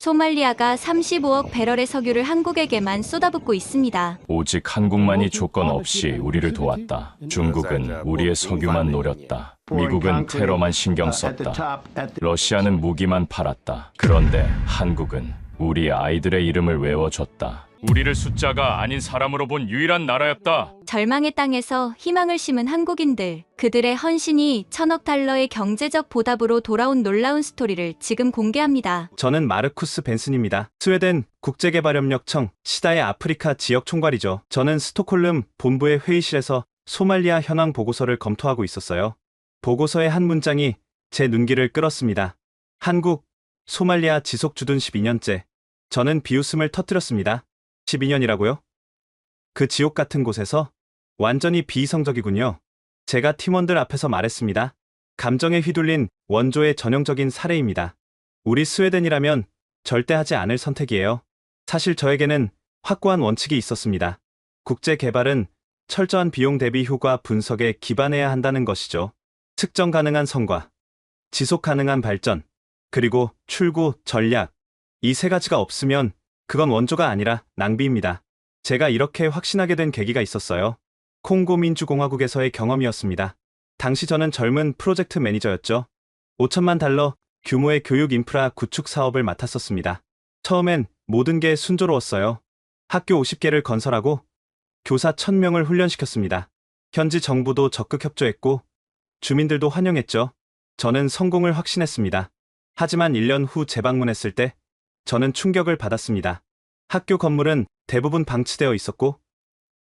소말리아가 35억 배럴의 석유를 한국에게만 쏟아붓고 있습니다. 오직 한국만이 조건 없이 우리를 도왔다. 중국은 우리의 석유만 노렸다. 미국은 테러만 신경 썼다. 러시아는 무기만 팔았다. 그런데 한국은 우리 아이들의 이름을 외워줬다. 우리를 숫자가 아닌 사람으로 본 유일한 나라였다. 절망의 땅에서 희망을 심은 한국인들, 그들의 헌신이 1,000억 달러의 경제적 보답으로 돌아온 놀라운 스토리를 지금 공개합니다. 저는 마르쿠스 벤슨입니다. 스웨덴 국제개발협력청 시다의 아프리카 지역 총괄이죠. 저는 스톡홀름 본부의 회의실에서 소말리아 현황 보고서를 검토하고 있었어요. 보고서의 한 문장이 제 눈길을 끌었습니다. 한국, 소말리아 지속 주둔 12년째. 저는 비웃음을 터뜨렸습니다. 12년이라고요? 그 지옥 같은 곳에서? 완전히 비이성적이군요. 제가 팀원들 앞에서 말했습니다. 감정에 휘둘린 원조의 전형적인 사례입니다. 우리 스웨덴이라면 절대 하지 않을 선택이에요. 사실 저에게는 확고한 원칙이 있었습니다. 국제 개발은 철저한 비용 대비 효과 분석에 기반해야 한다는 것이죠. 측정 가능한 성과, 지속 가능한 발전, 그리고 출구, 전략. 이 세 가지가 없으면 그건 원조가 아니라 낭비입니다. 제가 이렇게 확신하게 된 계기가 있었어요. 콩고 민주공화국에서의 경험이었습니다. 당시 저는 젊은 프로젝트 매니저였죠. 5천만 달러 규모의 교육 인프라 구축 사업을 맡았었습니다. 처음엔 모든 게 순조로웠어요. 학교 50개를 건설하고 교사 1,000명을 훈련시켰습니다. 현지 정부도 적극 협조했고 주민들도 환영했죠. 저는 성공을 확신했습니다. 하지만 1년 후 재방문했을 때 저는 충격을 받았습니다. 학교 건물은 대부분 방치되어 있었고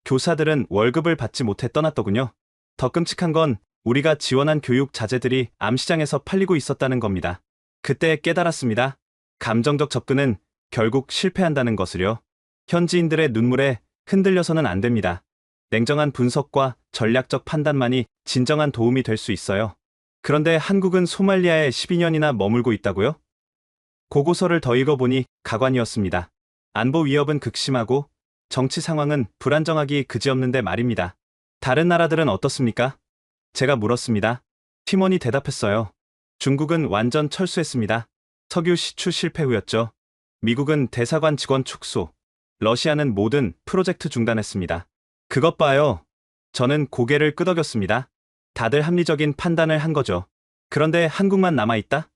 교사들은 월급을 받지 못해 떠났더군요. 더 끔찍한 건 우리가 지원한 교육 자재들이 암시장에서 팔리고 있었다는 겁니다. 그때 깨달았습니다. 감정적 접근은 결국 실패한다는 것을요. 현지인들의 눈물에 흔들려서는 안 됩니다. 냉정한 분석과 전략적 판단만이 진정한 도움이 될 수 있어요. 그런데 한국은 소말리아에 12년이나 머물고 있다고요? 보고서를 더 읽어보니 가관이었습니다. 안보 위협은 극심하고 정치 상황은 불안정하기 그지없는데 말입니다. 다른 나라들은 어떻습니까? 제가 물었습니다. 팀원이 대답했어요. 중국은 완전 철수했습니다. 석유 시추 실패 후였죠. 미국은 대사관 직원 축소, 러시아는 모든 프로젝트 중단했습니다. 그것 봐요. 저는 고개를 끄덕였습니다. 다들 합리적인 판단을 한 거죠. 그런데 한국만 남아있다?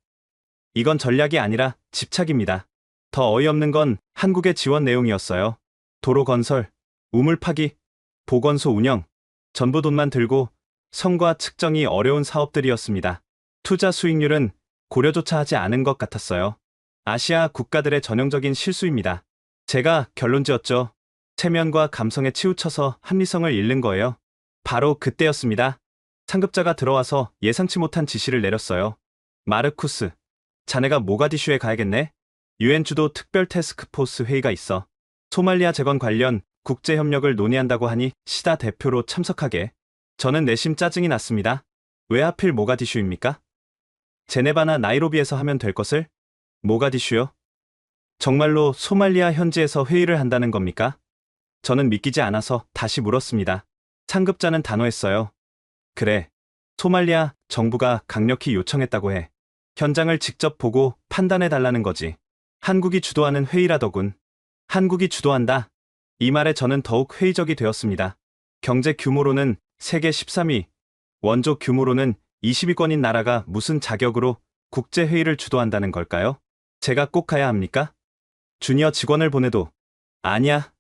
이건 전략이 아니라 집착입니다. 더 어이없는 건 한국의 지원 내용이었어요. 도로 건설, 우물 파기, 보건소 운영, 전부 돈만 들고 성과 측정이 어려운 사업들이었습니다. 투자 수익률은 고려조차 하지 않은 것 같았어요. 아시아 국가들의 전형적인 실수입니다. 제가 결론 지었죠. 체면과 감성에 치우쳐서 합리성을 잃는 거예요. 바로 그때였습니다. 상급자가 들어와서 예상치 못한 지시를 내렸어요. 마르쿠스, 자네가 모가디슈에 가야겠네? 유엔 주도 특별 태스크포스 회의가 있어. 소말리아 재건 관련 국제협력을 논의한다고 하니 시다 대표로 참석하게. 저는 내심 짜증이 났습니다. 왜 하필 모가디슈입니까? 제네바나 나이로비에서 하면 될 것을? 모가디슈요? 정말로 소말리아 현지에서 회의를 한다는 겁니까? 저는 믿기지 않아서 다시 물었습니다. 상급자는 단호했어요. 그래, 소말리아 정부가 강력히 요청했다고 해. 현장을 직접 보고 판단해달라는 거지. 한국이 주도하는 회의라더군. 한국이 주도한다. 이 말에 저는 더욱 회의적이 되었습니다. 경제 규모로는 세계 13위, 원조 규모로는 20위권인 나라가 무슨 자격으로 국제회의를 주도한다는 걸까요? 제가 꼭 가야 합니까? 주니어 직원을 보내도. 아니야.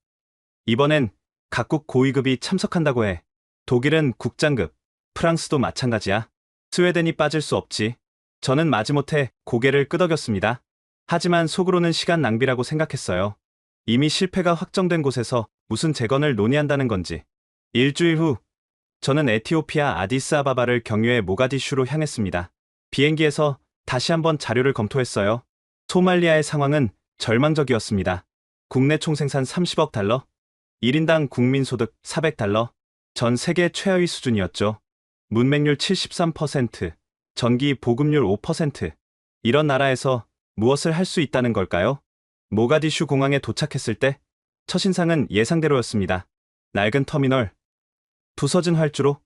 이번엔 각국 고위급이 참석한다고 해. 독일은 국장급, 프랑스도 마찬가지야. 스웨덴이 빠질 수 없지. 저는 마지못해 고개를 끄덕였습니다. 하지만 속으로는 시간 낭비라고 생각했어요. 이미 실패가 확정된 곳에서 무슨 재건을 논의한다는 건지. 일주일 후, 저는 에티오피아 아디스아바바를 경유해 모가디슈로 향했습니다. 비행기에서 다시 한번 자료를 검토했어요. 소말리아의 상황은 절망적이었습니다. 국내 총생산 30억 달러, 1인당 국민소득 400달러, 전 세계 최하위 수준이었죠. 문맹률 73%, 전기 보급률 5%. 이런 나라에서 무엇을 할 수 있다는 걸까요? 모가디슈 공항에 도착했을 때 첫인상은 예상대로였습니다. 낡은 터미널, 부서진 활주로,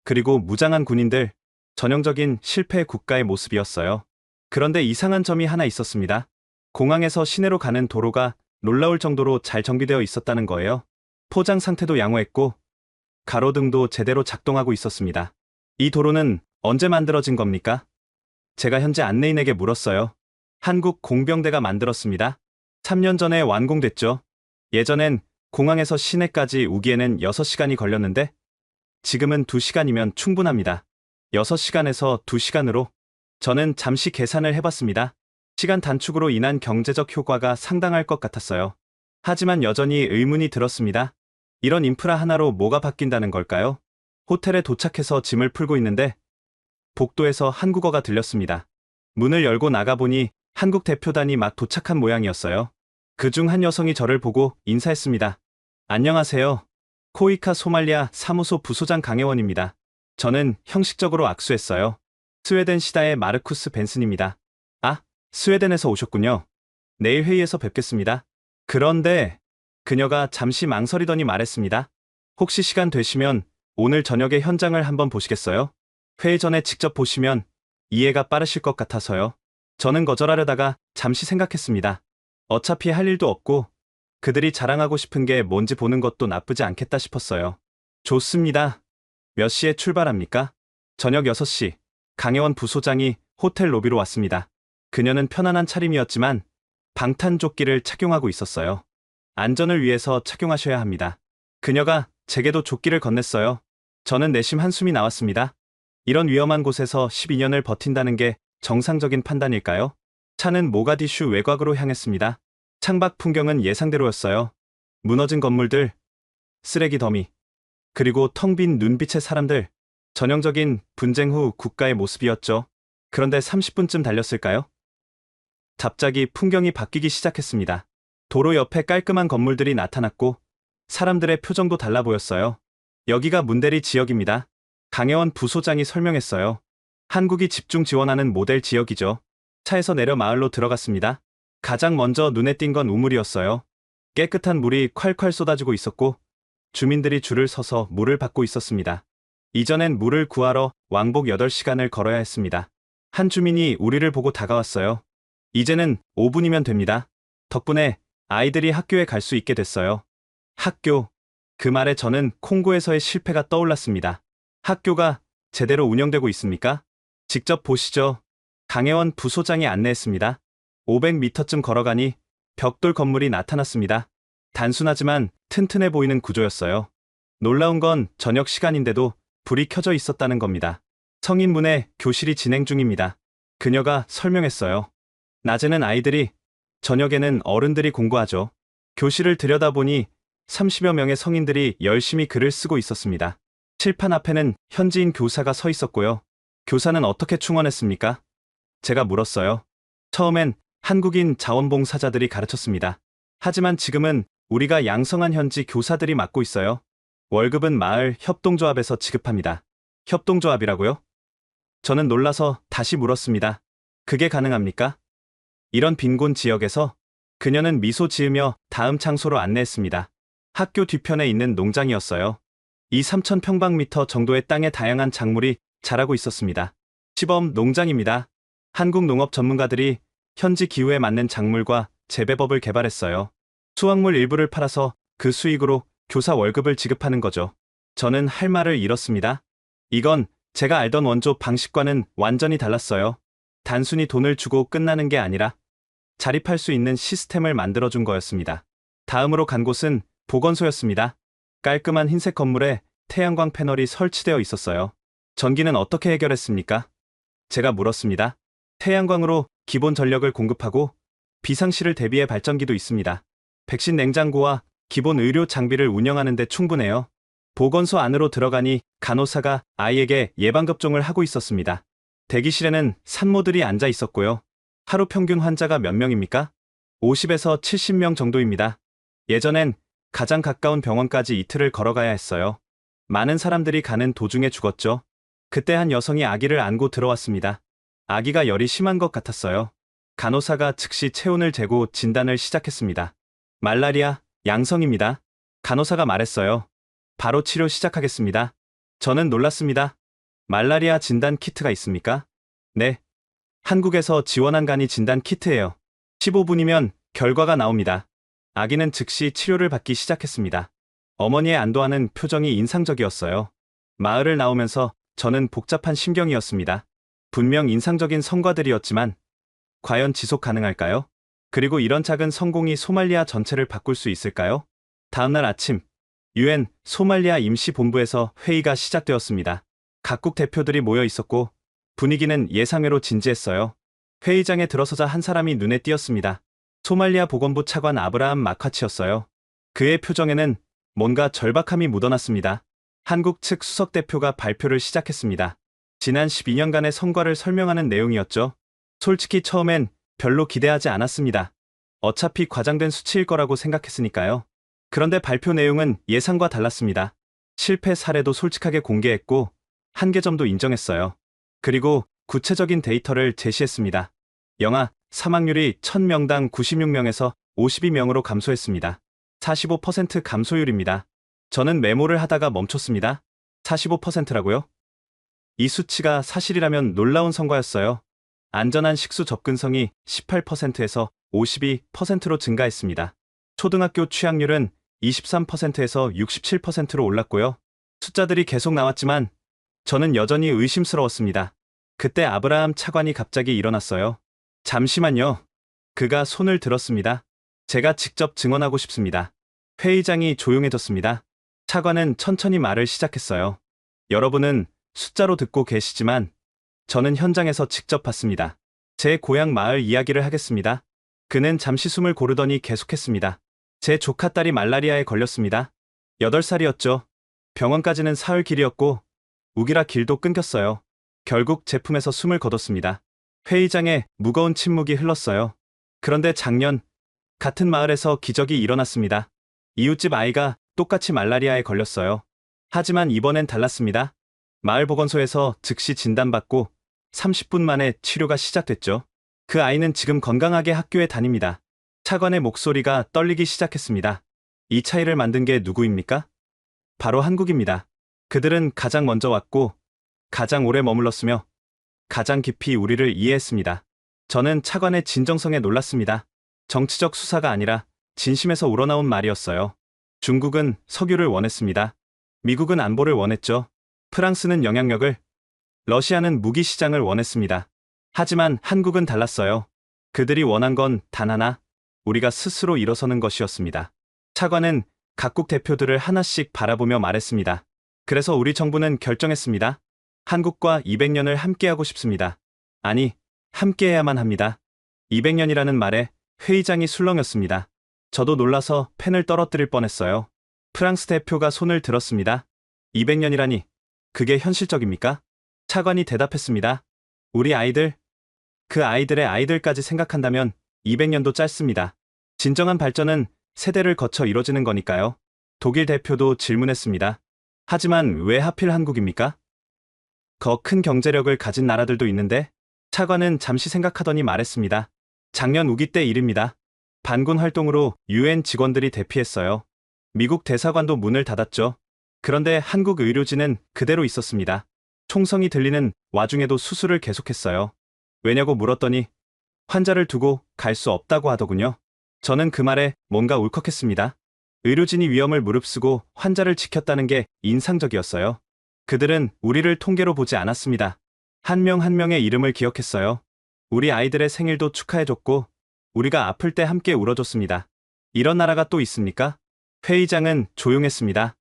그리고 무장한 군인들, 전형적인 실패 국가의 모습이었어요. 그런데 이상한 점이 하나 있었습니다. 공항에서 시내로 가는 도로가 놀라울 정도로 잘 정비되어 있었다는 거예요. 포장 상태도 양호했고 가로등도 제대로 작동하고 있었습니다. 이 도로는 언제 만들어진 겁니까? 제가 현재 안내인에게 물었어요. 한국 공병대가 만들었습니다. 3년 전에 완공됐죠. 예전엔 공항에서 시내까지 우기에는 6시간이 걸렸는데 지금은 2시간이면 충분합니다. 6시간에서 2시간으로 저는 잠시 계산을 해봤습니다. 시간 단축으로 인한 경제적 효과가 상당할 것 같았어요. 하지만 여전히 의문이 들었습니다. 이런 인프라 하나로 뭐가 바뀐다는 걸까요? 호텔에 도착해서 짐을 풀고 있는데 복도에서 한국어가 들렸습니다. 문을 열고 나가보니 한국 대표단이 막 도착한 모양이었어요. 그중 한 여성이 저를 보고 인사했습니다. 안녕하세요. 코이카 소말리아 사무소 부소장 강혜원입니다. 저는 형식적으로 악수했어요. 스웨덴 시다의 마르쿠스 벤슨입니다. 아, 스웨덴에서 오셨군요. 내일 회의에서 뵙겠습니다. 그런데 그녀가 잠시 망설이더니 말했습니다. 혹시 시간 되시면 오늘 저녁에 현장을 한번 보시겠어요? 회의 전에 직접 보시면 이해가 빠르실 것 같아서요. 저는 거절하려다가 잠시 생각했습니다. 어차피 할 일도 없고 그들이 자랑하고 싶은 게 뭔지 보는 것도 나쁘지 않겠다 싶었어요. 좋습니다. 몇 시에 출발합니까? 저녁 6시. 강혜원 부소장이 호텔 로비로 왔습니다. 그녀는 편안한 차림이었지만 방탄조끼를 착용하고 있었어요. 안전을 위해서 착용하셔야 합니다. 그녀가 제게도 조끼를 건넸어요. 저는 내심 한숨이 나왔습니다. 이런 위험한 곳에서 12년을 버틴다는 게 정상적인 판단일까요? 차는 모가디슈 외곽으로 향했습니다. 창밖 풍경은 예상대로였어요. 무너진 건물들, 쓰레기 더미, 그리고 텅 빈 눈빛의 사람들. 전형적인 분쟁 후 국가의 모습이었죠. 그런데 30분쯤 달렸을까요? 갑자기 풍경이 바뀌기 시작했습니다. 도로 옆에 깔끔한 건물들이 나타났고 사람들의 표정도 달라 보였어요. 여기가 문대리 지역입니다. 강혜원 부소장이 설명했어요. 한국이 집중 지원하는 모델 지역이죠. 차에서 내려 마을로 들어갔습니다. 가장 먼저 눈에 띈 건 우물이었어요. 깨끗한 물이 콸콸 쏟아지고 있었고 주민들이 줄을 서서 물을 받고 있었습니다. 이전엔 물을 구하러 왕복 8시간을 걸어야 했습니다. 한 주민이 우리를 보고 다가왔어요. 이제는 5분이면 됩니다. 덕분에 아이들이 학교에 갈 수 있게 됐어요. 학교. 그 말에 저는 콩고에서의 실패가 떠올랐습니다. 학교가 제대로 운영되고 있습니까? 직접 보시죠. 강혜원 부소장이 안내했습니다. 500m쯤 걸어가니 벽돌 건물이 나타났습니다. 단순하지만 튼튼해 보이는 구조였어요. 놀라운 건 저녁 시간인데도 불이 켜져 있었다는 겁니다. 성인문의 교실이 진행 중입니다. 그녀가 설명했어요. 낮에는 아이들이, 저녁에는 어른들이 공부하죠. 교실을 들여다보니 30여 명의 성인들이 열심히 글을 쓰고 있었습니다. 칠판 앞에는 현지인 교사가 서 있었고요. 교사는 어떻게 충원했습니까? 제가 물었어요. 처음엔 한국인 자원봉사자들이 가르쳤습니다. 하지만 지금은 우리가 양성한 현지 교사들이 맡고 있어요. 월급은 마을 협동조합에서 지급합니다. 협동조합이라고요? 저는 놀라서 다시 물었습니다. 그게 가능합니까? 이런 빈곤 지역에서? 그녀는 미소 지으며 다음 장소로 안내했습니다. 학교 뒤편에 있는 농장이었어요. 이 3,000평방미터 정도의 땅에 다양한 작물이 자라고 있었습니다. 시범 농장입니다. 한국 농업 전문가들이 현지 기후에 맞는 작물과 재배법을 개발했어요. 수확물 일부를 팔아서 그 수익으로 교사 월급을 지급하는 거죠. 저는 할 말을 잃었습니다. 이건 제가 알던 원조 방식과는 완전히 달랐어요. 단순히 돈을 주고 끝나는 게 아니라 자립할 수 있는 시스템을 만들어준 거였습니다. 다음으로 간 곳은 보건소였습니다. 깔끔한 흰색 건물에 태양광 패널이 설치되어 있었어요. 전기는 어떻게 해결했습니까? 제가 물었습니다. 태양광으로 기본 전력을 공급하고 비상시를 대비해 발전기도 있습니다. 백신 냉장고와 기본 의료 장비를 운영하는 데 충분해요. 보건소 안으로 들어가니 간호사가 아이에게 예방접종을 하고 있었습니다. 대기실에는 산모들이 앉아 있었고요. 하루 평균 환자가 몇 명입니까? 50에서 70명 정도입니다. 예전엔 가장 가까운 병원까지 이틀을 걸어가야 했어요. 많은 사람들이 가는 도중에 죽었죠. 그때 한 여성이 아기를 안고 들어왔습니다. 아기가 열이 심한 것 같았어요. 간호사가 즉시 체온을 재고 진단을 시작했습니다. 말라리아, 양성입니다. 간호사가 말했어요. 바로 치료 시작하겠습니다. 저는 놀랐습니다. 말라리아 진단 키트가 있습니까? 네. 한국에서 지원한 간이 진단 키트예요. 15분이면 결과가 나옵니다. 아기는 즉시 치료를 받기 시작했습니다. 어머니의 안도하는 표정이 인상적이었어요. 마을을 나오면서 저는 복잡한 심경이었습니다. 분명 인상적인 성과들이었지만 과연 지속 가능할까요? 그리고 이런 작은 성공이 소말리아 전체를 바꿀 수 있을까요? 다음날 아침, UN 소말리아 임시본부에서 회의가 시작되었습니다. 각국 대표들이 모여 있었고 분위기는 예상외로 진지했어요. 회의장에 들어서자 한 사람이 눈에 띄었습니다. 소말리아 보건부 차관 아브라함 마카치였어요. 그의 표정에는 뭔가 절박함이 묻어났습니다. 한국 측 수석 대표가 발표를 시작했습니다. 지난 12년간의 성과를 설명하는 내용이었죠. 솔직히 처음엔 별로 기대하지 않았습니다. 어차피 과장된 수치일 거라고 생각했으니까요. 그런데 발표 내용은 예상과 달랐습니다. 실패 사례도 솔직하게 공개했고 한계점도 인정했어요. 그리고 구체적인 데이터를 제시했습니다. 영아 사망률이 1000명당 96명에서 52명으로 감소했습니다. 45% 감소율입니다. 저는 메모를 하다가 멈췄습니다. 45%라고요? 이 수치가 사실이라면 놀라운 성과였어요. 안전한 식수 접근성이 18%에서 52%로 증가했습니다. 초등학교 취학률은 23%에서 67%로 올랐고요. 숫자들이 계속 나왔지만 저는 여전히 의심스러웠습니다. 그때 아브라함 차관이 갑자기 일어났어요. 잠시만요. 그가 손을 들었습니다. 제가 직접 증언하고 싶습니다. 회의장이 조용해졌습니다. 차관은 천천히 말을 시작했어요. 여러분은 숫자로 듣고 계시지만 저는 현장에서 직접 봤습니다. 제 고향 마을 이야기를 하겠습니다. 그는 잠시 숨을 고르더니 계속했습니다. 제 조카 딸이 말라리아에 걸렸습니다. 8살이었죠. 병원까지는 사흘 길이었고 우기라 길도 끊겼어요. 결국 제품에서 숨을 거뒀습니다. 회의장에 무거운 침묵이 흘렀어요. 그런데 작년 같은 마을에서 기적이 일어났습니다. 이웃집 아이가 똑같이 말라리아에 걸렸어요. 하지만 이번엔 달랐습니다. 마을 보건소에서 즉시 진단받고 30분 만에 치료가 시작됐죠. 그 아이는 지금 건강하게 학교에 다닙니다. 차관의 목소리가 떨리기 시작했습니다. 이 차이를 만든 게 누구입니까? 바로 한국입니다. 그들은 가장 먼저 왔고 가장 오래 머물렀으며 가장 깊이 우리를 이해했습니다. 저는 차관의 진정성에 놀랐습니다. 정치적 수사가 아니라 진심에서 우러나온 말이었어요. 중국은 석유를 원했습니다. 미국은 안보를 원했죠. 프랑스는 영향력을, 러시아는 무기 시장을 원했습니다. 하지만 한국은 달랐어요. 그들이 원한 건 단 하나, 우리가 스스로 일어서는 것이었습니다. 차관은 각국 대표들을 하나씩 바라보며 말했습니다. 그래서 우리 정부는 결정했습니다. 한국과 200년을 함께하고 싶습니다. 아니, 함께해야만 합니다. 200년이라는 말에 회의장이 술렁였습니다. 저도 놀라서 펜을 떨어뜨릴 뻔했어요. 프랑스 대표가 손을 들었습니다. 200년이라니, 그게 현실적입니까? 차관이 대답했습니다. 우리 아이들, 그 아이들의 아이들까지 생각한다면 200년도 짧습니다. 진정한 발전은 세대를 거쳐 이뤄지는 거니까요. 독일 대표도 질문했습니다. 하지만 왜 하필 한국입니까? 더 큰 경제력을 가진 나라들도 있는데? 차관은 잠시 생각하더니 말했습니다. 작년 우기 때 일입니다. 반군 활동으로 UN 직원들이 대피했어요. 미국 대사관도 문을 닫았죠. 그런데 한국 의료진은 그대로 있었습니다. 총성이 들리는 와중에도 수술을 계속했어요. 왜냐고 물었더니 환자를 두고 갈 수 없다고 하더군요. 저는 그 말에 뭔가 울컥했습니다. 의료진이 위험을 무릅쓰고 환자를 지켰다는 게 인상적이었어요. 그들은 우리를 통계로 보지 않았습니다. 한 명 한 명의 이름을 기억했어요. 우리 아이들의 생일도 축하해줬고 우리가 아플 때 함께 울어줬습니다. 이런 나라가 또 있습니까? 회의장은 조용했습니다.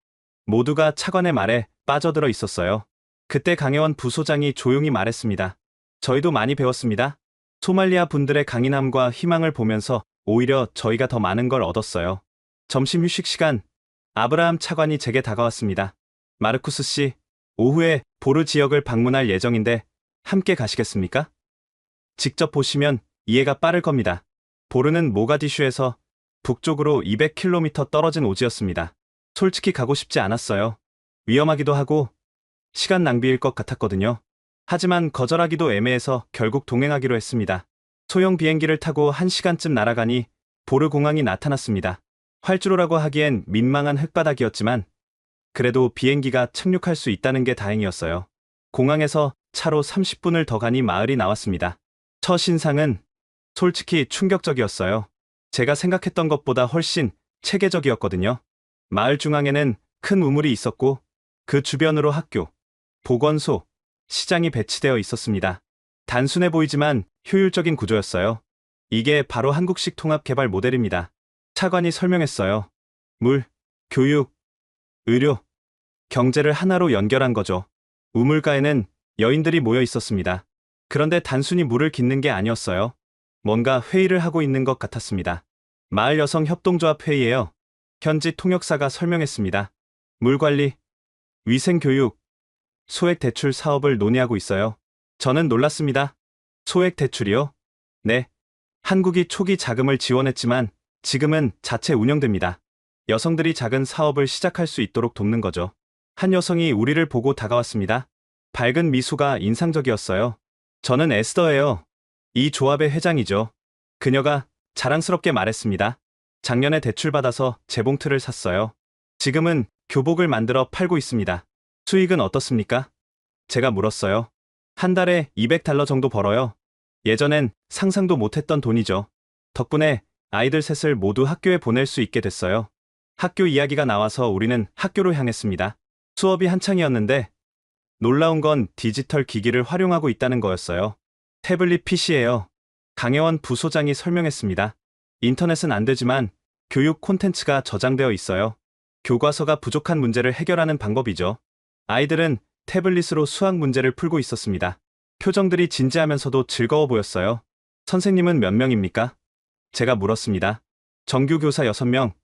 모두가 차관의 말에 빠져들어 있었어요. 그때 강혜원 부소장이 조용히 말했습니다. 저희도 많이 배웠습니다. 소말리아 분들의 강인함과 희망을 보면서 오히려 저희가 더 많은 걸 얻었어요. 점심 휴식 시간, 아브라함 차관이 제게 다가왔습니다. 마르쿠스 씨, 오후에 보르 지역을 방문할 예정인데 함께 가시겠습니까? 직접 보시면 이해가 빠를 겁니다. 보르는 모가디슈에서 북쪽으로 200km 떨어진 오지였습니다. 솔직히 가고 싶지 않았어요. 위험하기도 하고 시간 낭비일 것 같았거든요. 하지만 거절하기도 애매해서 결국 동행하기로 했습니다. 소형 비행기를 타고 1시간쯤 날아가니 보르 공항이 나타났습니다. 활주로라고 하기엔 민망한 흙바닥이었지만 그래도 비행기가 착륙할 수 있다는 게 다행이었어요. 공항에서 차로 30분을 더 가니 마을이 나왔습니다. 첫 인상은 솔직히 충격적이었어요. 제가 생각했던 것보다 훨씬 체계적이었거든요. 마을 중앙에는 큰 우물이 있었고 그 주변으로 학교, 보건소, 시장이 배치되어 있었습니다. 단순해 보이지만 효율적인 구조였어요. 이게 바로 한국식 통합개발 모델입니다. 차관이 설명했어요. 물, 교육, 의료, 경제를 하나로 연결한 거죠. 우물가에는 여인들이 모여 있었습니다. 그런데 단순히 물을 깃는 게 아니었어요. 뭔가 회의를 하고 있는 것 같았습니다. 마을 여성 협동조합 회의예요. 현지 통역사가 설명했습니다. 물 관리, 위생 교육, 소액 대출 사업을 논의하고 있어요. 저는 놀랐습니다. 소액 대출이요? 네. 한국이 초기 자금을 지원했지만 지금은 자체 운영됩니다. 여성들이 작은 사업을 시작할 수 있도록 돕는 거죠. 한 여성이 우리를 보고 다가왔습니다. 밝은 미소가 인상적이었어요. 저는 에스더예요. 이 조합의 회장이죠. 그녀가 자랑스럽게 말했습니다. 작년에 대출받아서 재봉틀을 샀어요. 지금은 교복을 만들어 팔고 있습니다. 수익은 어떻습니까? 제가 물었어요. 한 달에 $200 정도 벌어요. 예전엔 상상도 못했던 돈이죠. 덕분에 아이들 셋을 모두 학교에 보낼 수 있게 됐어요. 학교 이야기가 나와서 우리는 학교로 향했습니다. 수업이 한창이었는데 놀라운 건 디지털 기기를 활용하고 있다는 거였어요. 태블릿 PC예요. 강혜원 부소장이 설명했습니다. 인터넷은 안 되지만 교육 콘텐츠가 저장되어 있어요. 교과서가 부족한 문제를 해결하는 방법이죠. 아이들은 태블릿으로 수학 문제를 풀고 있었습니다. 표정들이 진지하면서도 즐거워 보였어요. 선생님은 몇 명입니까? 제가 물었습니다. 정규 교사 6명,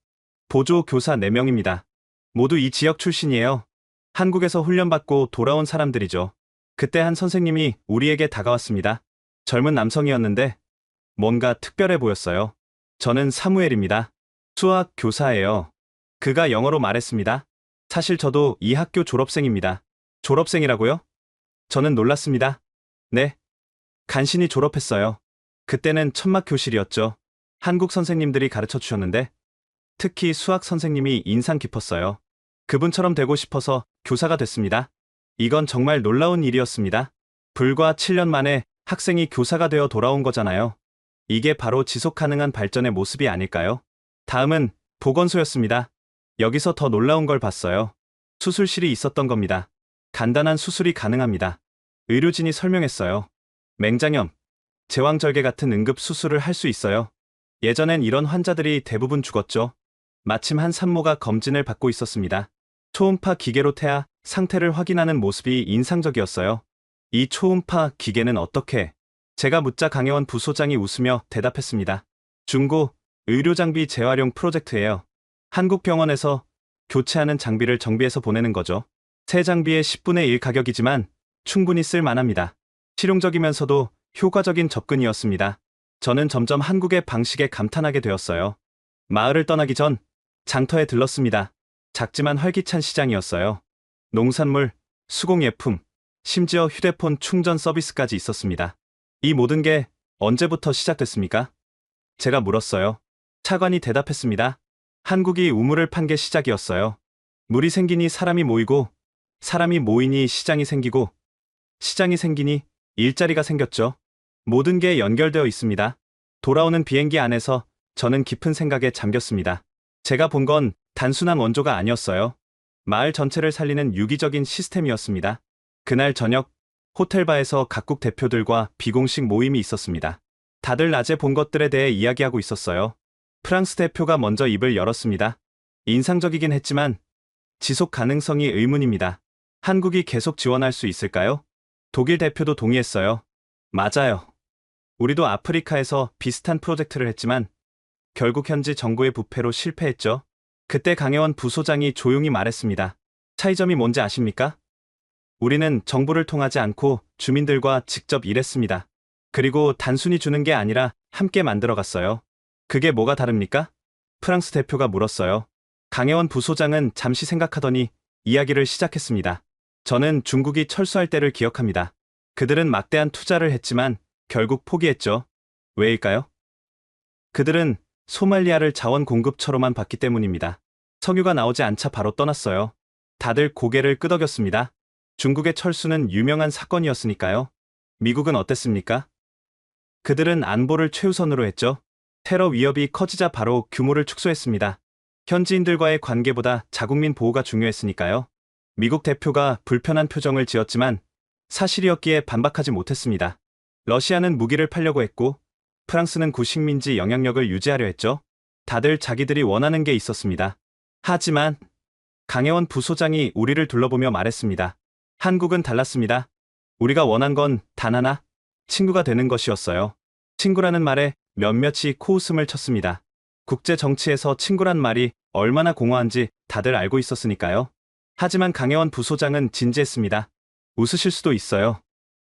보조 교사 4명입니다. 모두 이 지역 출신이에요. 한국에서 훈련받고 돌아온 사람들이죠. 그때 한 선생님이 우리에게 다가왔습니다. 젊은 남성이었는데 뭔가 특별해 보였어요. 저는 사무엘입니다. 수학 교사예요. 그가 영어로 말했습니다. 사실 저도 이 학교 졸업생입니다. 졸업생이라고요? 저는 놀랐습니다. 네. 간신히 졸업했어요. 그때는 천막 교실이었죠. 한국 선생님들이 가르쳐 주셨는데 특히 수학 선생님이 인상 깊었어요. 그분처럼 되고 싶어서 교사가 됐습니다. 이건 정말 놀라운 일이었습니다. 불과 7년 만에 학생이 교사가 되어 돌아온 거잖아요. 이게 바로 지속 가능한 발전의 모습이 아닐까요? 다음은 보건소였습니다. 여기서 더 놀라운 걸 봤어요. 수술실이 있었던 겁니다. 간단한 수술이 가능합니다. 의료진이 설명했어요. 맹장염, 제왕절개 같은 응급 수술을 할 수 있어요. 예전엔 이런 환자들이 대부분 죽었죠. 마침 한 산모가 검진을 받고 있었습니다. 초음파 기계로 태아 상태를 확인하는 모습이 인상적이었어요. 이 초음파 기계는 어떻게? 제가 묻자 강혜원 부소장이 웃으며 대답했습니다. 중고 의료장비 재활용 프로젝트예요. 한국 병원에서 교체하는 장비를 정비해서 보내는 거죠. 새 장비의 10분의 1 가격이지만 충분히 쓸 만합니다. 실용적이면서도 효과적인 접근이었습니다. 저는 점점 한국의 방식에 감탄하게 되었어요. 마을을 떠나기 전 장터에 들렀습니다. 작지만 활기찬 시장이었어요. 농산물, 수공예품, 심지어 휴대폰 충전 서비스까지 있었습니다. 이 모든 게 언제부터 시작됐습니까? 제가 물었어요. 차관이 대답했습니다. 한국이 우물을 판 게 시작이었어요. 물이 생기니 사람이 모이고, 사람이 모이니 시장이 생기고, 시장이 생기니 일자리가 생겼죠. 모든 게 연결되어 있습니다. 돌아오는 비행기 안에서 저는 깊은 생각에 잠겼습니다. 제가 본 건 단순한 원조가 아니었어요. 마을 전체를 살리는 유기적인 시스템이었습니다. 그날 저녁, 호텔바에서 각국 대표들과 비공식 모임이 있었습니다. 다들 낮에 본 것들에 대해 이야기하고 있었어요. 프랑스 대표가 먼저 입을 열었습니다. 인상적이긴 했지만 지속 가능성이 의문입니다. 한국이 계속 지원할 수 있을까요? 독일 대표도 동의했어요. 맞아요. 우리도 아프리카에서 비슷한 프로젝트를 했지만 결국 현지 정부의 부패로 실패했죠. 그때 강혜원 부소장이 조용히 말했습니다. 차이점이 뭔지 아십니까? 우리는 정부를 통하지 않고 주민들과 직접 일했습니다. 그리고 단순히 주는 게 아니라 함께 만들어갔어요. 그게 뭐가 다릅니까? 프랑스 대표가 물었어요. 강혜원 부소장은 잠시 생각하더니 이야기를 시작했습니다. 저는 중국이 철수할 때를 기억합니다. 그들은 막대한 투자를 했지만 결국 포기했죠. 왜일까요? 그들은 소말리아를 자원 공급처로만 봤기 때문입니다. 석유가 나오지 않자 바로 떠났어요. 다들 고개를 끄덕였습니다. 중국의 철수는 유명한 사건이었으니까요. 미국은 어땠습니까? 그들은 안보를 최우선으로 했죠. 테러 위협이 커지자 바로 규모를 축소했습니다. 현지인들과의 관계보다 자국민 보호가 중요했으니까요. 미국 대표가 불편한 표정을 지었지만 사실이었기에 반박하지 못했습니다. 러시아는 무기를 팔려고 했고 프랑스는 구식민지 영향력을 유지하려 했죠. 다들 자기들이 원하는 게 있었습니다. 하지만 강혜원 부소장이 우리를 둘러보며 말했습니다. 한국은 달랐습니다. 우리가 원한 건 단 하나, 친구가 되는 것이었어요. 친구라는 말에 몇몇이 코웃음을 쳤습니다. 국제 정치에서 친구란 말이 얼마나 공허한지 다들 알고 있었으니까요. 하지만 강혜원 부소장은 진지했습니다. 웃으실 수도 있어요.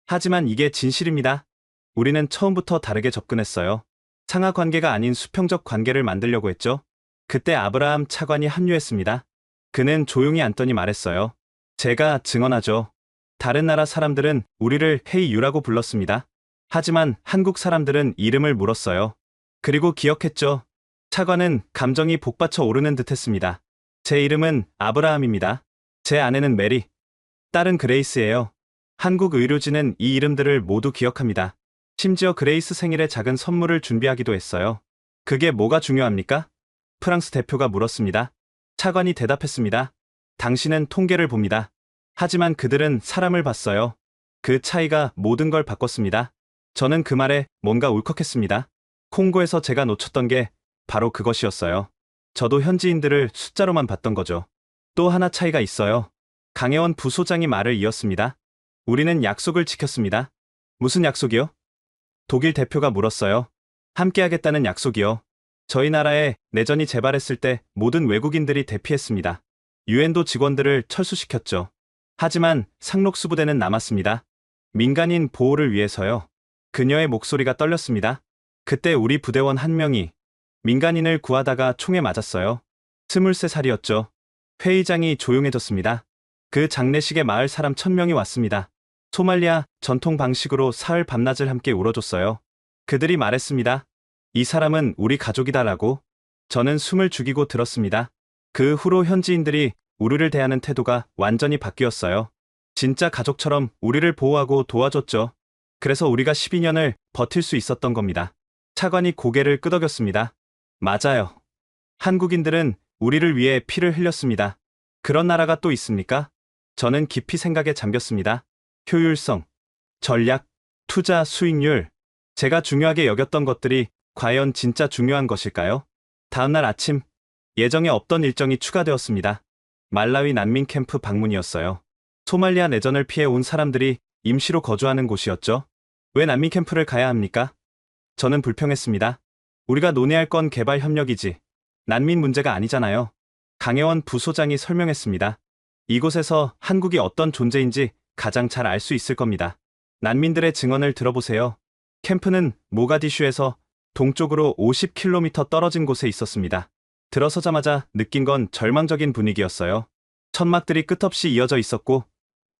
하지만 이게 진실입니다. 우리는 처음부터 다르게 접근했어요. 상하 관계가 아닌 수평적 관계를 만들려고 했죠. 그때 아브라함 차관이 합류했습니다. 그는 조용히 앉더니 말했어요. 제가 증언하죠. 다른 나라 사람들은 우리를 헤이유라고 불렀습니다. 하지만 한국 사람들은 이름을 물었어요. 그리고 기억했죠. 차관은 감정이 복받쳐 오르는 듯했습니다. 제 이름은 아브라함입니다. 제 아내는 메리, 딸은 그레이스예요. 한국 의료진은 이 이름들을 모두 기억합니다. 심지어 그레이스 생일에 작은 선물을 준비하기도 했어요. 그게 뭐가 중요합니까? 프랑스 대표가 물었습니다. 차관이 대답했습니다. 당신은 통계를 봅니다. 하지만 그들은 사람을 봤어요. 그 차이가 모든 걸 바꿨습니다. 저는 그 말에 뭔가 울컥했습니다. 콩고에서 제가 놓쳤던 게 바로 그것이었어요. 저도 현지인들을 숫자로만 봤던 거죠. 또 하나 차이가 있어요. 강혜원 부소장이 말을 이었습니다. 우리는 약속을 지켰습니다. 무슨 약속이요? 독일 대표가 물었어요. 함께하겠다는 약속이요. 저희 나라에 내전이 재발했을 때 모든 외국인들이 대피했습니다. 유엔도 직원들을 철수시켰죠. 하지만 상록수부대는 남았습니다. 민간인 보호를 위해서요. 그녀의 목소리가 떨렸습니다. 그때 우리 부대원 한 명이 민간인을 구하다가 총에 맞았어요. 23살이었죠. 회의장이 조용해졌습니다. 그 장례식에 마을 사람 1000명이 왔습니다. 소말리아 전통 방식으로 사흘 밤낮을 함께 울어줬어요. 그들이 말했습니다. 이 사람은 우리 가족이다라고. 저는 숨을 죽이고 들었습니다. 그 후로 현지인들이 우리를 대하는 태도가 완전히 바뀌었어요. 진짜 가족처럼 우리를 보호하고 도와줬죠. 그래서 우리가 12년을 버틸 수 있었던 겁니다. 차관이 고개를 끄덕였습니다. 맞아요. 한국인들은 우리를 위해 피를 흘렸습니다. 그런 나라가 또 있습니까? 저는 깊이 생각에 잠겼습니다. 효율성, 전략, 투자 수익률. 제가 중요하게 여겼던 것들이 과연 진짜 중요한 것일까요? 다음날 아침, 예정에 없던 일정이 추가되었습니다. 말라위 난민 캠프 방문이었어요. 소말리아 내전을 피해 온 사람들이 임시로 거주하는 곳이었죠. 왜 난민 캠프를 가야 합니까? 저는 불평했습니다. 우리가 논의할 건 개발 협력이지 난민 문제가 아니잖아요. 강혜원 부소장이 설명했습니다. 이곳에서 한국이 어떤 존재인지 가장 잘 알 수 있을 겁니다. 난민들의 증언을 들어보세요. 캠프는 모가디슈에서 동쪽으로 50km 떨어진 곳에 있었습니다. 들어서자마자 느낀 건 절망적인 분위기였어요. 천막들이 끝없이 이어져 있었고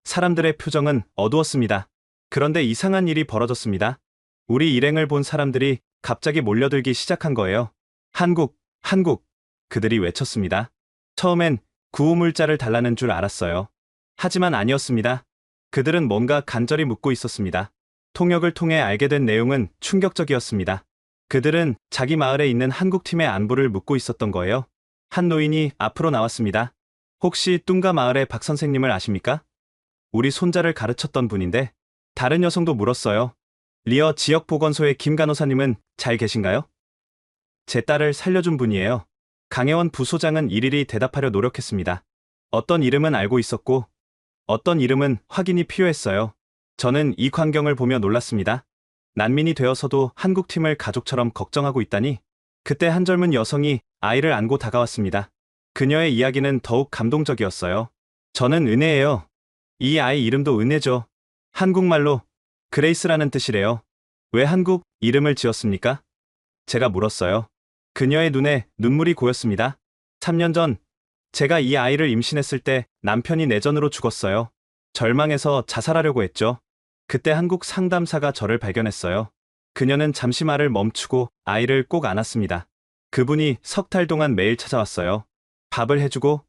사람들의 표정은 어두웠습니다. 그런데 이상한 일이 벌어졌습니다. 우리 일행을 본 사람들이 갑자기 몰려들기 시작한 거예요. 한국, 한국! 그들이 외쳤습니다. 처음엔 구호물자를 달라는 줄 알았어요. 하지만 아니었습니다. 그들은 뭔가 간절히 묻고 있었습니다. 통역을 통해 알게 된 내용은 충격적이었습니다. 그들은 자기 마을에 있는 한국팀의 안부를 묻고 있었던 거예요. 한 노인이 앞으로 나왔습니다. 혹시 뚱가 마을의 박 선생님을 아십니까? 우리 손자를 가르쳤던 분인데. 다른 여성도 물었어요. 리어 지역보건소의 김 간호사님은 잘 계신가요? 제 딸을 살려준 분이에요. 강혜원 부소장은 일일이 대답하려 노력했습니다. 어떤 이름은 알고 있었고 어떤 이름은 확인이 필요했어요. 저는 이 광경을 보며 놀랐습니다. 난민이 되어서도 한국팀을 가족처럼 걱정하고 있다니. 그때 한 젊은 여성이 아이를 안고 다가왔습니다. 그녀의 이야기는 더욱 감동적이었어요. 저는 은혜예요. 이 아이 이름도 은혜죠. 한국말로 그레이스라는 뜻이래요. 왜 한국 이름을 지었습니까? 제가 물었어요. 그녀의 눈에 눈물이 고였습니다. 3년 전 제가 이 아이를 임신했을 때 남편이 내전으로 죽었어요. 절망해서 자살하려고 했죠. 그때 한국 상담사가 저를 발견했어요. 그녀는 잠시 말을 멈추고 아이를 꼭 안았습니다. 그분이 석 달 동안 매일 찾아왔어요. 밥을 해주고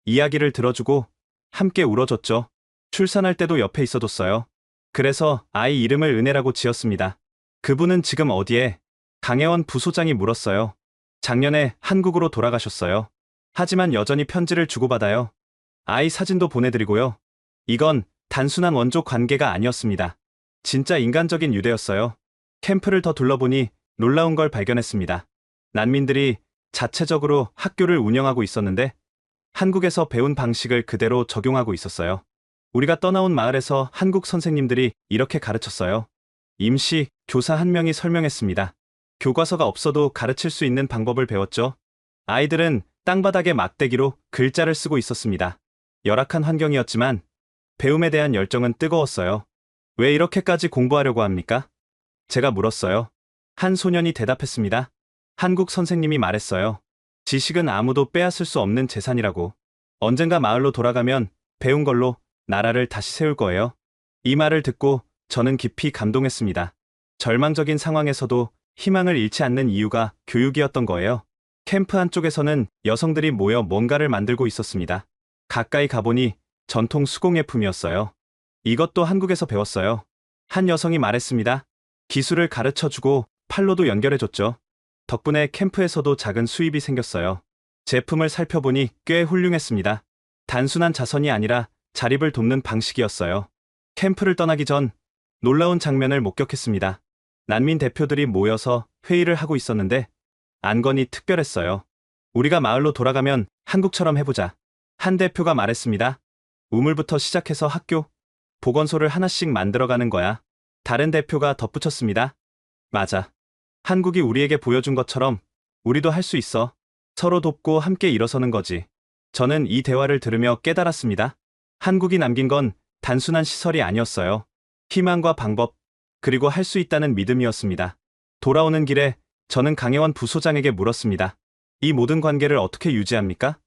이야기를 들어주고 함께 울어줬죠. 출산할 때도 옆에 있어줬어요. 그래서 아이 이름을 은혜라고 지었습니다. 그분은 지금 어디에? 강혜원 부소장이 물었어요. 작년에 한국으로 돌아가셨어요. 하지만 여전히 편지를 주고받아요. 아이 사진도 보내드리고요. 이건 단순한 원조 관계가 아니었습니다. 진짜 인간적인 유대였어요. 캠프를 더 둘러보니 놀라운 걸 발견했습니다. 난민들이 자체적으로 학교를 운영하고 있었는데 한국에서 배운 방식을 그대로 적용하고 있었어요. 우리가 떠나온 마을에서 한국 선생님들이 이렇게 가르쳤어요. 임시 교사 한 명이 설명했습니다. 교과서가 없어도 가르칠 수 있는 방법을 배웠죠. 아이들은 땅바닥에 막대기로 글자를 쓰고 있었습니다. 열악한 환경이었지만 배움에 대한 열정은 뜨거웠어요. 왜 이렇게까지 공부하려고 합니까? 제가 물었어요. 한 소년이 대답했습니다. 한국 선생님이 말했어요. 지식은 아무도 빼앗을 수 없는 재산이라고. 언젠가 마을로 돌아가면 배운 걸로 나라를 다시 세울 거예요. 이 말을 듣고 저는 깊이 감동했습니다. 절망적인 상황에서도 희망을 잃지 않는 이유가 교육이었던 거예요. 캠프 한쪽에서는 여성들이 모여 뭔가를 만들고 있었습니다. 가까이 가보니 전통 수공예품이었어요. 이것도 한국에서 배웠어요. 한 여성이 말했습니다. 기술을 가르쳐주고 팔로도 연결해줬죠. 덕분에 캠프에서도 작은 수입이 생겼어요. 제품을 살펴보니 꽤 훌륭했습니다. 단순한 자선이 아니라 자립을 돕는 방식이었어요. 캠프를 떠나기 전 놀라운 장면을 목격했습니다. 난민 대표들이 모여서 회의를 하고 있었는데 안건이 특별했어요. 우리가 마을로 돌아가면 한국처럼 해보자. 한 대표가 말했습니다. 우물부터 시작해서 학교, 보건소를 하나씩 만들어가는 거야. 다른 대표가 덧붙였습니다. 맞아. 한국이 우리에게 보여준 것처럼 우리도 할 수 있어. 서로 돕고 함께 일어서는 거지. 저는 이 대화를 들으며 깨달았습니다. 한국이 남긴 건 단순한 시설이 아니었어요. 희망과 방법, 그리고 할 수 있다는 믿음이었습니다. 돌아오는 길에 저는 강혜원 부소장에게 물었습니다. 이 모든 관계를 어떻게 유지합니까?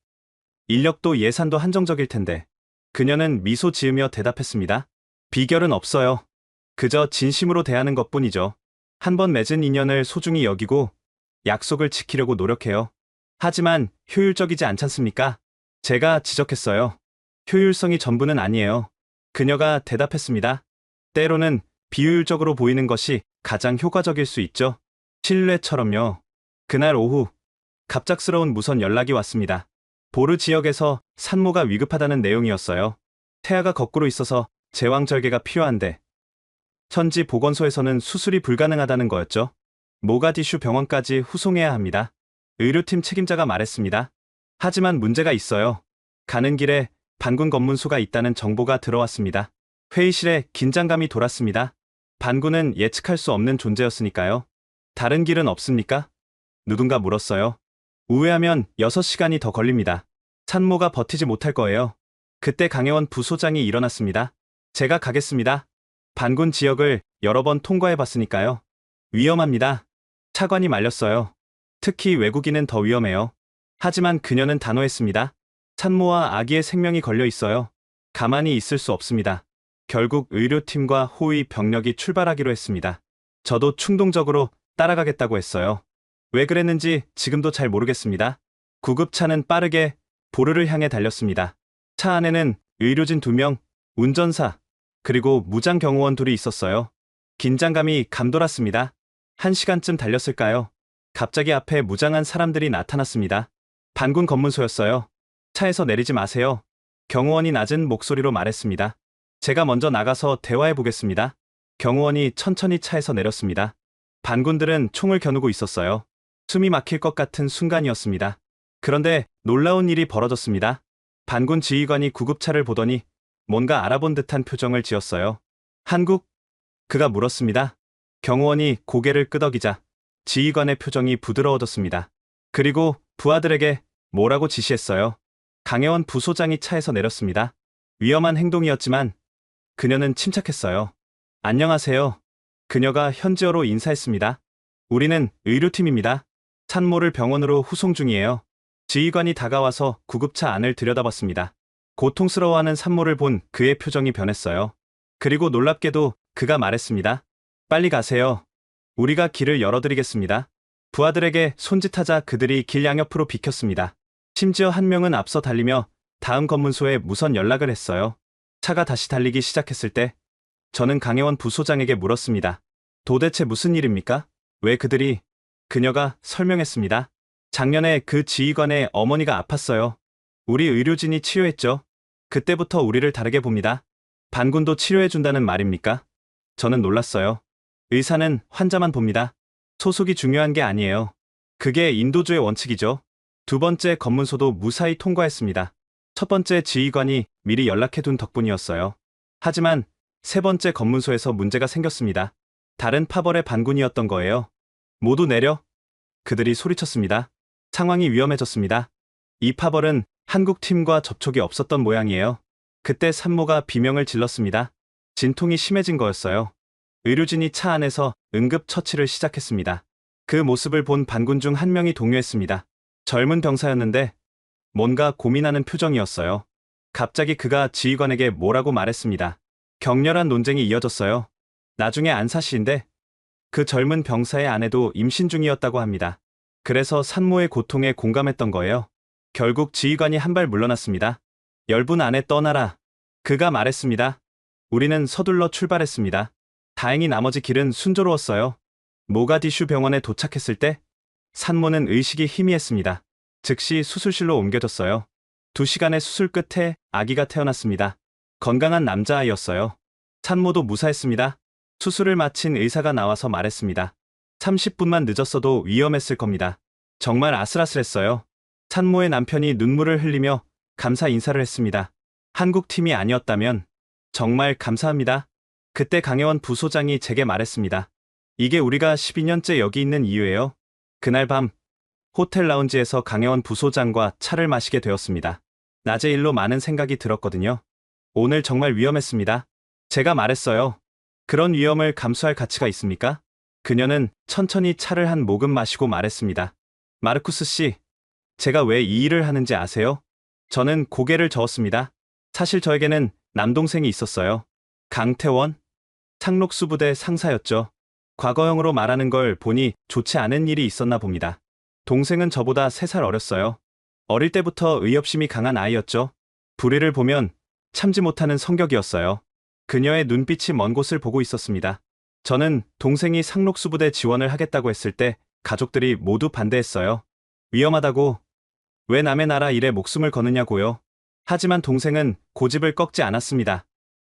인력도 예산도 한정적일 텐데. 그녀는 미소 지으며 대답했습니다. 비결은 없어요. 그저 진심으로 대하는 것뿐이죠. 한 번 맺은 인연을 소중히 여기고 약속을 지키려고 노력해요. 하지만 효율적이지 않잖습니까? 제가 지적했어요. 효율성이 전부는 아니에요. 그녀가 대답했습니다. 때로는 비효율적으로 보이는 것이 가장 효과적일 수 있죠. 신뢰처럼요. 그날 오후 갑작스러운 무선 연락이 왔습니다. 보르 지역에서 산모가 위급하다는 내용이었어요. 태아가 거꾸로 있어서 제왕절개가 필요한데 현지 보건소에서는 수술이 불가능하다는 거였죠. 모가디슈 병원까지 후송해야 합니다. 의료팀 책임자가 말했습니다. 하지만 문제가 있어요. 가는 길에 반군 검문소가 있다는 정보가 들어왔습니다. 회의실에 긴장감이 돌았습니다. 반군은 예측할 수 없는 존재였으니까요. 다른 길은 없습니까? 누군가 물었어요. 우회하면 6시간이 더 걸립니다. 산모가 버티지 못할 거예요. 그때 강혜원 부소장이 일어났습니다. 제가 가겠습니다. 반군 지역을 여러 번 통과해봤으니까요. 위험합니다. 차관이 말렸어요. 특히 외국인은 더 위험해요. 하지만 그녀는 단호했습니다. 산모와 아기의 생명이 걸려 있어요. 가만히 있을 수 없습니다. 결국 의료팀과 호위 병력이 출발하기로 했습니다. 저도 충동적으로 따라가겠다고 했어요. 왜 그랬는지 지금도 잘 모르겠습니다. 구급차는 빠르게 보르를 향해 달렸습니다. 차 안에는 의료진 2명, 운전사, 그리고 무장 경호원 2이 있었어요. 긴장감이 감돌았습니다. 1시간쯤 달렸을까요? 갑자기 앞에 무장한 사람들이 나타났습니다. 반군 검문소였어요. 차에서 내리지 마세요. 경호원이 낮은 목소리로 말했습니다. 제가 먼저 나가서 대화해 보겠습니다. 경호원이 천천히 차에서 내렸습니다. 반군들은 총을 겨누고 있었어요. 숨이 막힐 것 같은 순간이었습니다. 그런데 놀라운 일이 벌어졌습니다. 반군 지휘관이 구급차를 보더니 뭔가 알아본 듯한 표정을 지었어요. 한국? 그가 물었습니다. 경호원이 고개를 끄덕이자 지휘관의 표정이 부드러워졌습니다. 그리고 부하들에게 뭐라고 지시했어요. 강혜원 부소장이 차에서 내렸습니다. 위험한 행동이었지만 그녀는 침착했어요. 안녕하세요. 그녀가 현지어로 인사했습니다. 우리는 의료팀입니다. 산모를 병원으로 후송 중이에요. 지휘관이 다가와서 구급차 안을 들여다봤습니다. 고통스러워하는 산모를 본 그의 표정이 변했어요. 그리고 놀랍게도 그가 말했습니다. 빨리 가세요. 우리가 길을 열어드리겠습니다. 부하들에게 손짓하자 그들이 길 양옆으로 비켰습니다. 심지어 한 명은 앞서 달리며 다음 검문소에 무선 연락을 했어요. 차가 다시 달리기 시작했을 때 저는 강혜원 부소장에게 물었습니다. 도대체 무슨 일입니까? 왜 그들이? 그녀가 설명했습니다. 작년에 그 지휘관의 어머니가 아팠어요. 우리 의료진이 치료했죠. 그때부터 우리를 다르게 봅니다. 반군도 치료해준다는 말입니까? 저는 놀랐어요. 의사는 환자만 봅니다. 소속이 중요한 게 아니에요. 그게 인도주의 원칙이죠. 두 번째 검문소도 무사히 통과했습니다. 첫 번째 지휘관이 미리 연락해둔 덕분이었어요. 하지만 세 번째 검문소에서 문제가 생겼습니다. 다른 파벌의 반군이었던 거예요. 모두 내려! 그들이 소리쳤습니다. 상황이 위험해졌습니다. 이 파벌은 한국 팀과 접촉이 없었던 모양이에요. 그때 산모가 비명을 질렀습니다. 진통이 심해진 거였어요. 의료진이 차 안에서 응급 처치를 시작했습니다. 그 모습을 본 반군 중 한 명이 동요했습니다. 젊은 병사였는데 뭔가 고민하는 표정이었어요. 갑자기 그가 지휘관에게 뭐라고 말했습니다. 격렬한 논쟁이 이어졌어요. 나중에 안 사실인데 그 젊은 병사의 아내도 임신 중이었다고 합니다. 그래서 산모의 고통에 공감했던 거예요. 결국 지휘관이 한 발 물러났습니다. 10분 안에 떠나라. 그가 말했습니다. 우리는 서둘러 출발했습니다. 다행히 나머지 길은 순조로웠어요. 모가디슈 병원에 도착했을 때 산모는 의식이 희미했습니다. 즉시 수술실로 옮겨졌어요. 2시간의 수술 끝에 아기가 태어났습니다. 건강한 남자아이였어요. 산모도 무사했습니다. 수술을 마친 의사가 나와서 말했습니다. 30분만 늦었어도 위험했을 겁니다. 정말 아슬아슬했어요. 산모의 남편이 눈물을 흘리며 감사 인사를 했습니다. 한국 팀이 아니었다면 정말 감사합니다. 그때 강혜원 부소장이 제게 말했습니다. 이게 우리가 12년째 여기 있는 이유예요. 그날 밤 호텔 라운지에서 강혜원 부소장과 차를 마시게 되었습니다. 낮에 일로 많은 생각이 들었거든요. 오늘 정말 위험했습니다. 제가 말했어요. 그런 위험을 감수할 가치가 있습니까? 그녀는 천천히 차를 한 모금 마시고 말했습니다. 마르쿠스 씨, 제가 왜 이 일을 하는지 아세요? 저는 고개를 저었습니다. 사실 저에게는 남동생이 있었어요. 강태원? 상록수부대 상사였죠. 과거형으로 말하는 걸 보니 좋지 않은 일이 있었나 봅니다. 동생은 저보다 3살 어렸어요. 어릴 때부터 의협심이 강한 아이였죠. 불의를 보면 참지 못하는 성격이었어요. 그녀의 눈빛이 먼 곳을 보고 있었습니다. 저는 동생이 상록수부대 지원을 하겠다고 했을 때 가족들이 모두 반대했어요. 위험하다고. 왜 남의 나라 일에 목숨을 거느냐고요. 하지만 동생은 고집을 꺾지 않았습니다.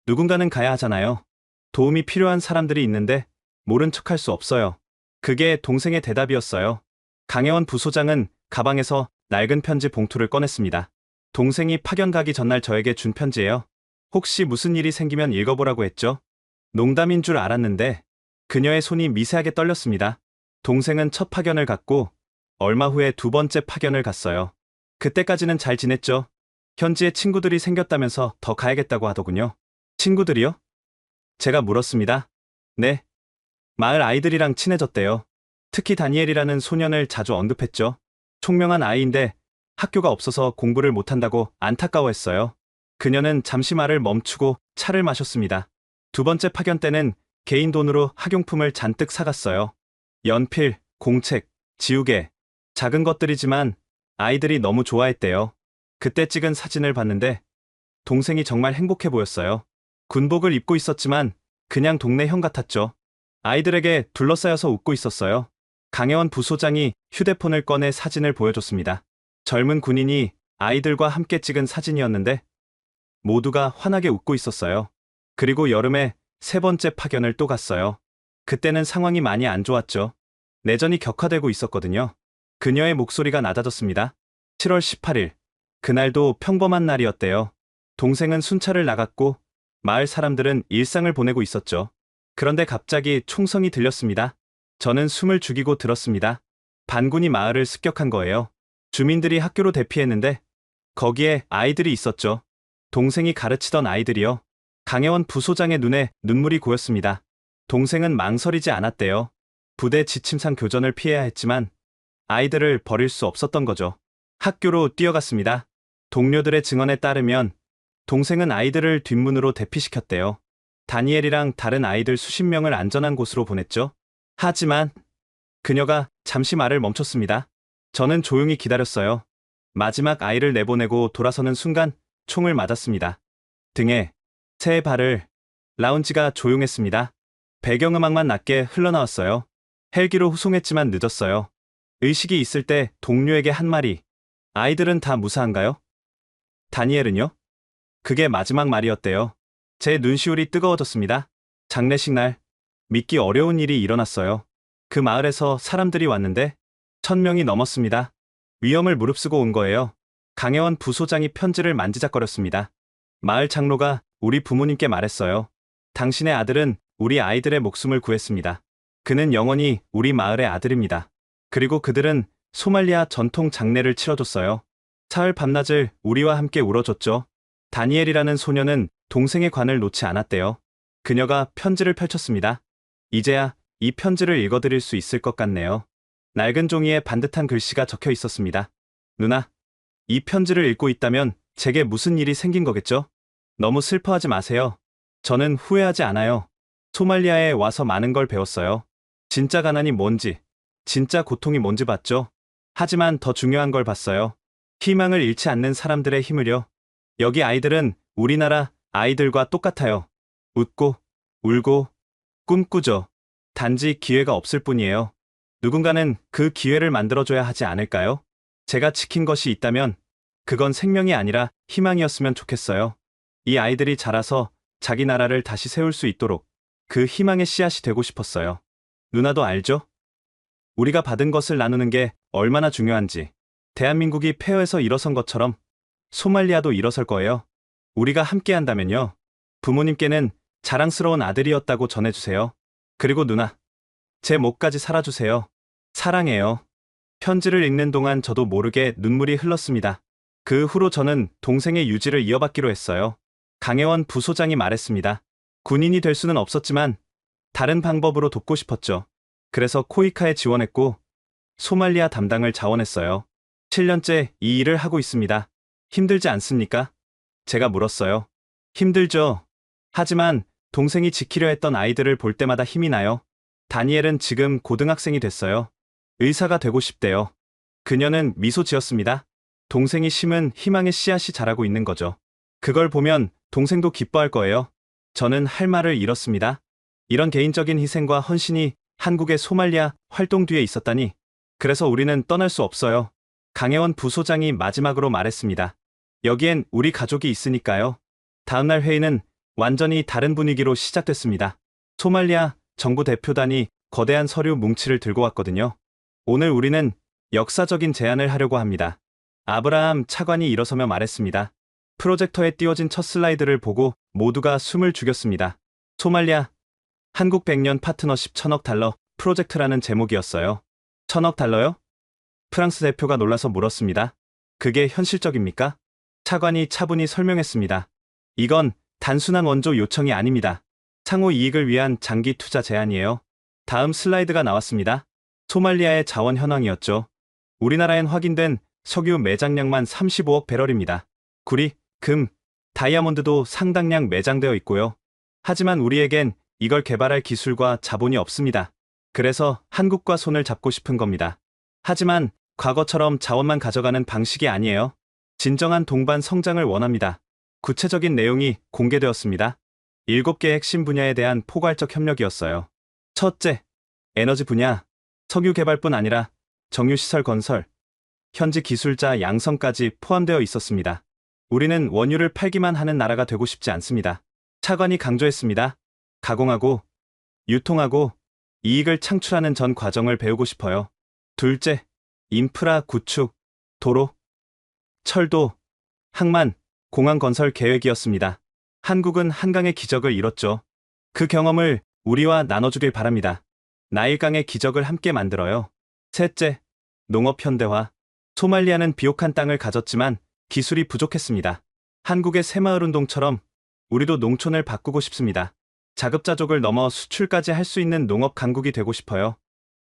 누군가는 가야 하잖아요. 도움이 필요한 사람들이 있는데 모른 척할 수 없어요. 그게 동생의 대답이었어요. 강혜원 부소장은 가방에서 낡은 편지 봉투를 꺼냈습니다. 동생이 파견 가기 전날 저에게 준 편지예요. 혹시 무슨 일이 생기면 읽어보라고 했죠? 농담인 줄 알았는데 그녀의 손이 미세하게 떨렸습니다. 동생은 첫 파견을 갔고 얼마 후에 2번째 파견을 갔어요. 그때까지는 잘 지냈죠. 현지에 친구들이 생겼다면서 더 가야겠다고 하더군요. 친구들이요? 제가 물었습니다. 네. 마을 아이들이랑 친해졌대요. 특히 다니엘이라는 소년을 자주 언급했죠. 총명한 아이인데 학교가 없어서 공부를 못한다고 안타까워했어요. 그녀는 잠시 말을 멈추고 차를 마셨습니다. 2번째 파견 때는 개인 돈으로 학용품을 잔뜩 사갔어요. 연필, 공책, 지우개, 작은 것들이지만 아이들이 너무 좋아했대요. 그때 찍은 사진을 봤는데 동생이 정말 행복해 보였어요. 군복을 입고 있었지만 그냥 동네 형 같았죠. 아이들에게 둘러싸여서 웃고 있었어요. 강혜원 부소장이 휴대폰을 꺼내 사진을 보여줬습니다. 젊은 군인이 아이들과 함께 찍은 사진이었는데 모두가 환하게 웃고 있었어요. 그리고 여름에 3번째 파견을 또 갔어요. 그때는 상황이 많이 안 좋았죠. 내전이 격화되고 있었거든요. 그녀의 목소리가 낮아졌습니다. 7월 18일. 그날도 평범한 날이었대요. 동생은 순찰을 나갔고 마을 사람들은 일상을 보내고 있었죠. 그런데 갑자기 총성이 들렸습니다. 저는 숨을 죽이고 들었습니다. 반군이 마을을 습격한 거예요. 주민들이 학교로 대피했는데 거기에 아이들이 있었죠. 동생이 가르치던 아이들이요. 강혜원 부소장의 눈에 눈물이 고였습니다. 동생은 망설이지 않았대요. 부대 지침상 교전을 피해야 했지만 아이들을 버릴 수 없었던 거죠. 학교로 뛰어갔습니다. 동료들의 증언에 따르면 동생은 아이들을 뒷문으로 대피시켰대요. 다니엘이랑 다른 아이들 수십 명을 안전한 곳으로 보냈죠. 하지만 그녀가 잠시 말을 멈췄습니다. 저는 조용히 기다렸어요. 마지막 아이를 내보내고 돌아서는 순간 총을 맞았습니다. 등에 새 발을. 라운지가 조용했습니다. 배경음악만 낮게 흘러나왔어요. 헬기로 후송했지만 늦었어요. 의식이 있을 때 동료에게 한 말이, 아이들은 다 무사한가요? 다니엘은요? 그게 마지막 말이었대요. 제 눈시울이 뜨거워졌습니다. 장례식 날, 믿기 어려운 일이 일어났어요. 그 마을에서 사람들이 왔는데 1000명이 넘었습니다. 위험을 무릅쓰고 온 거예요. 강혜원 부소장이 편지를 만지작거렸습니다. 마을 장로가 우리 부모님께 말했어요. 당신의 아들은 우리 아이들의 목숨을 구했습니다. 그는 영원히 우리 마을의 아들입니다. 그리고 그들은 소말리아 전통 장례를 치러줬어요. 사흘 밤낮을 우리와 함께 울어줬죠. 다니엘이라는 소녀는 동생의 관을 놓지 않았대요. 그녀가 편지를 펼쳤습니다. 이제야 이 편지를 읽어드릴 수 있을 것 같네요. 낡은 종이에 반듯한 글씨가 적혀 있었습니다. 누나, 이 편지를 읽고 있다면 제게 무슨 일이 생긴 거겠죠? 너무 슬퍼하지 마세요. 저는 후회하지 않아요. 소말리아에 와서 많은 걸 배웠어요. 진짜 가난이 뭔지, 진짜 고통이 뭔지 봤죠. 하지만 더 중요한 걸 봤어요. 희망을 잃지 않는 사람들의 힘을요. 여기 아이들은 우리나라 아이들과 똑같아요. 웃고, 울고, 꿈꾸죠. 단지 기회가 없을 뿐이에요. 누군가는 그 기회를 만들어줘야 하지 않을까요? 제가 지킨 것이 있다면 그건 생명이 아니라 희망이었으면 좋겠어요. 이 아이들이 자라서 자기 나라를 다시 세울 수 있도록 그 희망의 씨앗이 되고 싶었어요. 누나도 알죠? 우리가 받은 것을 나누는 게 얼마나 중요한지. 대한민국이 폐허에서 일어선 것처럼 소말리아도 일어설 거예요. 우리가 함께 한다면요. 부모님께는 자랑스러운 아들이었다고 전해주세요. 그리고 누나, 제 목까지 살아주세요. 사랑해요. 편지를 읽는 동안 저도 모르게 눈물이 흘렀습니다. 그 후로 저는 동생의 유지를 이어받기로 했어요. 강혜원 부소장이 말했습니다. 군인이 될 수는 없었지만 다른 방법으로 돕고 싶었죠. 그래서 코이카에 지원했고 소말리아 담당을 자원했어요. 7년째 이 일을 하고 있습니다. 힘들지 않습니까? 제가 물었어요. 힘들죠. 하지만 동생이 지키려 했던 아이들을 볼 때마다 힘이 나요. 다니엘은 지금 고등학생이 됐어요. 의사가 되고 싶대요. 그녀는 미소 지었습니다. 동생이 심은 희망의 씨앗이 자라고 있는 거죠. 그걸 보면 동생도 기뻐할 거예요. 저는 할 말을 잃었습니다. 이런 개인적인 희생과 헌신이 한국의 소말리아 활동 뒤에 있었다니. 그래서 우리는 떠날 수 없어요. 강혜원 부소장이 마지막으로 말했습니다. 여기엔 우리 가족이 있으니까요. 다음날 회의는 완전히 다른 분위기로 시작됐습니다. 소말리아 정부 대표단이 거대한 서류 뭉치를 들고 왔거든요. 오늘 우리는 역사적인 제안을 하려고 합니다. 아브라함 차관이 일어서며 말했습니다. 프로젝터에 띄워진 첫 슬라이드를 보고 모두가 숨을 죽였습니다. 소말리아 한국 100년 파트너십 1000억 달러 프로젝트라는 제목이었어요. 1000억 달러요? 프랑스 대표가 놀라서 물었습니다. 그게 현실적입니까? 차관이 차분히 설명했습니다. 이건 단순한 원조 요청이 아닙니다. 상호 이익을 위한 장기 투자 제안이에요. 다음 슬라이드가 나왔습니다. 소말리아의 자원 현황이었죠. 우리나라엔 확인된 석유 매장량만 35억 배럴입니다. 구리, 금, 다이아몬드도 상당량 매장되어 있고요. 하지만 우리에겐 이걸 개발할 기술과 자본이 없습니다. 그래서 한국과 손을 잡고 싶은 겁니다. 하지만 과거처럼 자원만 가져가는 방식이 아니에요. 진정한 동반 성장을 원합니다. 구체적인 내용이 공개되었습니다. 7개 핵심 분야에 대한 포괄적 협력이었어요. 첫째, 에너지 분야, 석유 개발뿐 아니라 정유시설 건설, 현지 기술자 양성까지 포함되어 있었습니다. 우리는 원유를 팔기만 하는 나라가 되고 싶지 않습니다. 차관이 강조했습니다. 가공하고, 유통하고, 이익을 창출하는 전 과정을 배우고 싶어요. 둘째, 인프라 구축, 도로, 철도, 항만, 공항 건설 계획이었습니다. 한국은 한강의 기적을 이뤘죠. 그 경험을 우리와 나눠주길 바랍니다. 나일강의 기적을 함께 만들어요. 셋째, 농업 현대화. 소말리아는 비옥한 땅을 가졌지만 기술이 부족했습니다. 한국의 새마을 운동처럼 우리도 농촌을 바꾸고 싶습니다. 자급자족을 넘어 수출까지 할 수 있는 농업 강국이 되고 싶어요.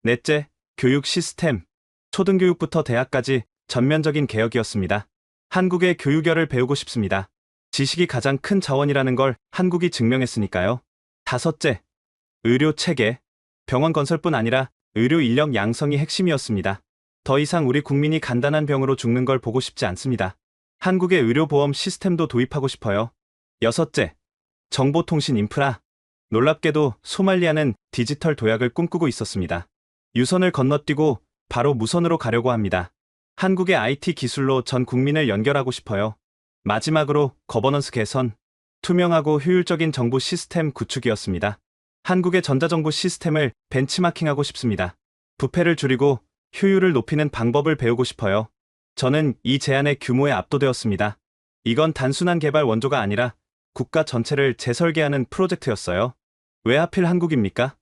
넷째, 교육 시스템. 초등교육부터 대학까지 전면적인 개혁이었습니다. 한국의 교육열을 배우고 싶습니다. 지식이 가장 큰 자원이라는 걸 한국이 증명했으니까요. 다섯째, 의료 체계. 병원 건설뿐 아니라 의료 인력 양성이 핵심이었습니다. 더 이상 우리 국민이 간단한 병으로 죽는 걸 보고 싶지 않습니다. 한국의 의료보험 시스템도 도입하고 싶어요. 여섯째, 정보통신 인프라. 놀랍게도 소말리아는 디지털 도약을 꿈꾸고 있었습니다. 유선을 건너뛰고 바로 무선으로 가려고 합니다. 한국의 IT 기술로 전 국민을 연결하고 싶어요. 마지막으로 거버넌스 개선, 투명하고 효율적인 정부 시스템 구축이었습니다. 한국의 전자정부 시스템을 벤치마킹하고 싶습니다. 부패를 줄이고 효율을 높이는 방법을 배우고 싶어요. 저는 이 제안의 규모에 압도되었습니다. 이건 단순한 개발 원조가 아니라 국가 전체를 재설계하는 프로젝트였어요. 왜 하필 한국입니까?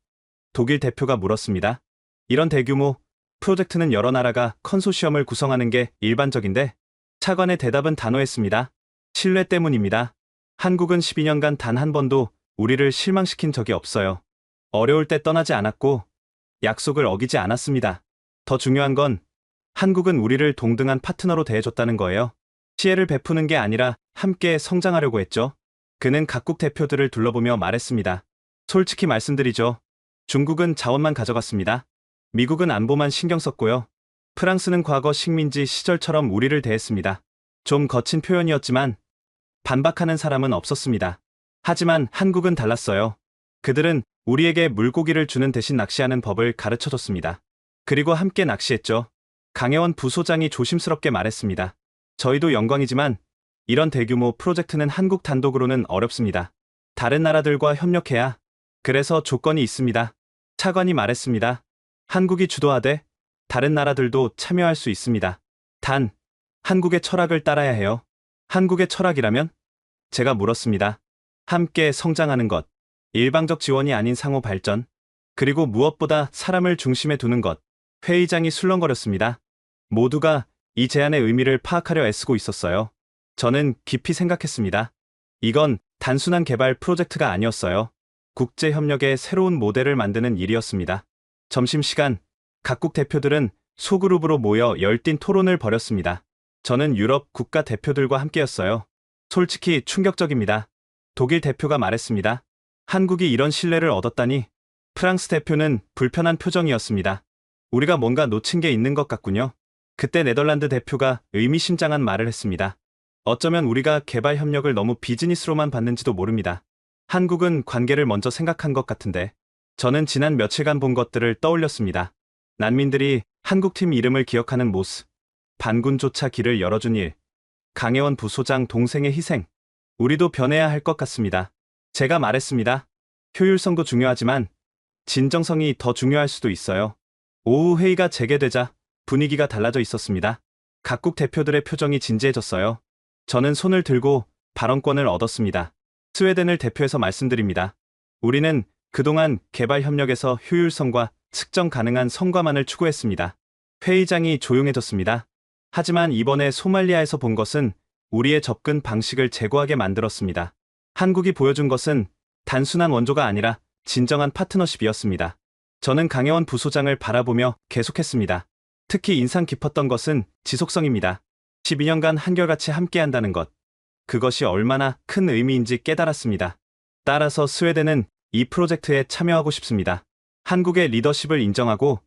독일 대표가 물었습니다. 이런 대규모 프로젝트는 여러 나라가 컨소시엄을 구성하는 게 일반적인데 차관의 대답은 단호했습니다. 신뢰 때문입니다. 한국은 12년간 단 한 번도 우리를 실망시킨 적이 없어요. 어려울 때 떠나지 않았고 약속을 어기지 않았습니다. 더 중요한 건 한국은 우리를 동등한 파트너로 대해줬다는 거예요. 시혜를 베푸는 게 아니라 함께 성장하려고 했죠. 그는 각국 대표들을 둘러보며 말했습니다. 솔직히 말씀드리죠. 중국은 자원만 가져갔습니다. 미국은 안보만 신경 썼고요. 프랑스는 과거 식민지 시절처럼 우리를 대했습니다. 좀 거친 표현이었지만 반박하는 사람은 없었습니다. 하지만 한국은 달랐어요. 그들은 우리에게 물고기를 주는 대신 낚시하는 법을 가르쳐줬습니다. 그리고 함께 낚시했죠. 강혜원 부소장이 조심스럽게 말했습니다. 저희도 영광이지만 이런 대규모 프로젝트는 한국 단독으로는 어렵습니다. 다른 나라들과 협력해야. 그래서 조건이 있습니다. 차관이 말했습니다. 한국이 주도하되 다른 나라들도 참여할 수 있습니다. 단, 한국의 철학을 따라야 해요. 한국의 철학이라면? 제가 물었습니다. 함께 성장하는 것, 일방적 지원이 아닌 상호 발전, 그리고 무엇보다 사람을 중심에 두는 것. 회의장이 술렁거렸습니다. 모두가 이 제안의 의미를 파악하려 애쓰고 있었어요. 저는 깊이 생각했습니다. 이건 단순한 개발 프로젝트가 아니었어요. 국제협력의 새로운 모델을 만드는 일이었습니다. 점심시간, 각국 대표들은 소그룹으로 모여 열띤 토론을 벌였습니다. 저는 유럽 국가 대표들과 함께였어요. 솔직히 충격적입니다. 독일 대표가 말했습니다. 한국이 이런 신뢰를 얻었다니. 프랑스 대표는 불편한 표정이었습니다. 우리가 뭔가 놓친 게 있는 것 같군요. 그때 네덜란드 대표가 의미심장한 말을 했습니다. 어쩌면 우리가 개발 협력을 너무 비즈니스로만 봤는지도 모릅니다. 한국은 관계를 먼저 생각한 것 같은데. 저는 지난 며칠간 본 것들을 떠올렸습니다. 난민들이 한국팀 이름을 기억하는 모습, 반군조차 길을 열어준 일, 강혜원 부소장 동생의 희생. 우리도 변해야 할 것 같습니다. 제가 말했습니다. 효율성도 중요하지만 진정성이 더 중요할 수도 있어요. 오후 회의가 재개되자 분위기가 달라져 있었습니다. 각국 대표들의 표정이 진지해졌어요. 저는 손을 들고 발언권을 얻었습니다. 스웨덴을 대표해서 말씀드립니다. 우리는 그동안 개발 협력에서 효율성과 측정 가능한 성과만을 추구했습니다. 회의장이 조용해졌습니다. 하지만 이번에 소말리아에서 본 것은 우리의 접근 방식을 재고하게 만들었습니다. 한국이 보여준 것은 단순한 원조가 아니라 진정한 파트너십이었습니다. 저는 강혜원 부소장을 바라보며 계속했습니다. 특히 인상 깊었던 것은 지속성입니다. 12년간 한결같이 함께한다는 것. 그것이 얼마나 큰 의미인지 깨달았습니다. 따라서 스웨덴은 이 프로젝트에 참여하고 싶습니다. 한국의 리더십을 인정하고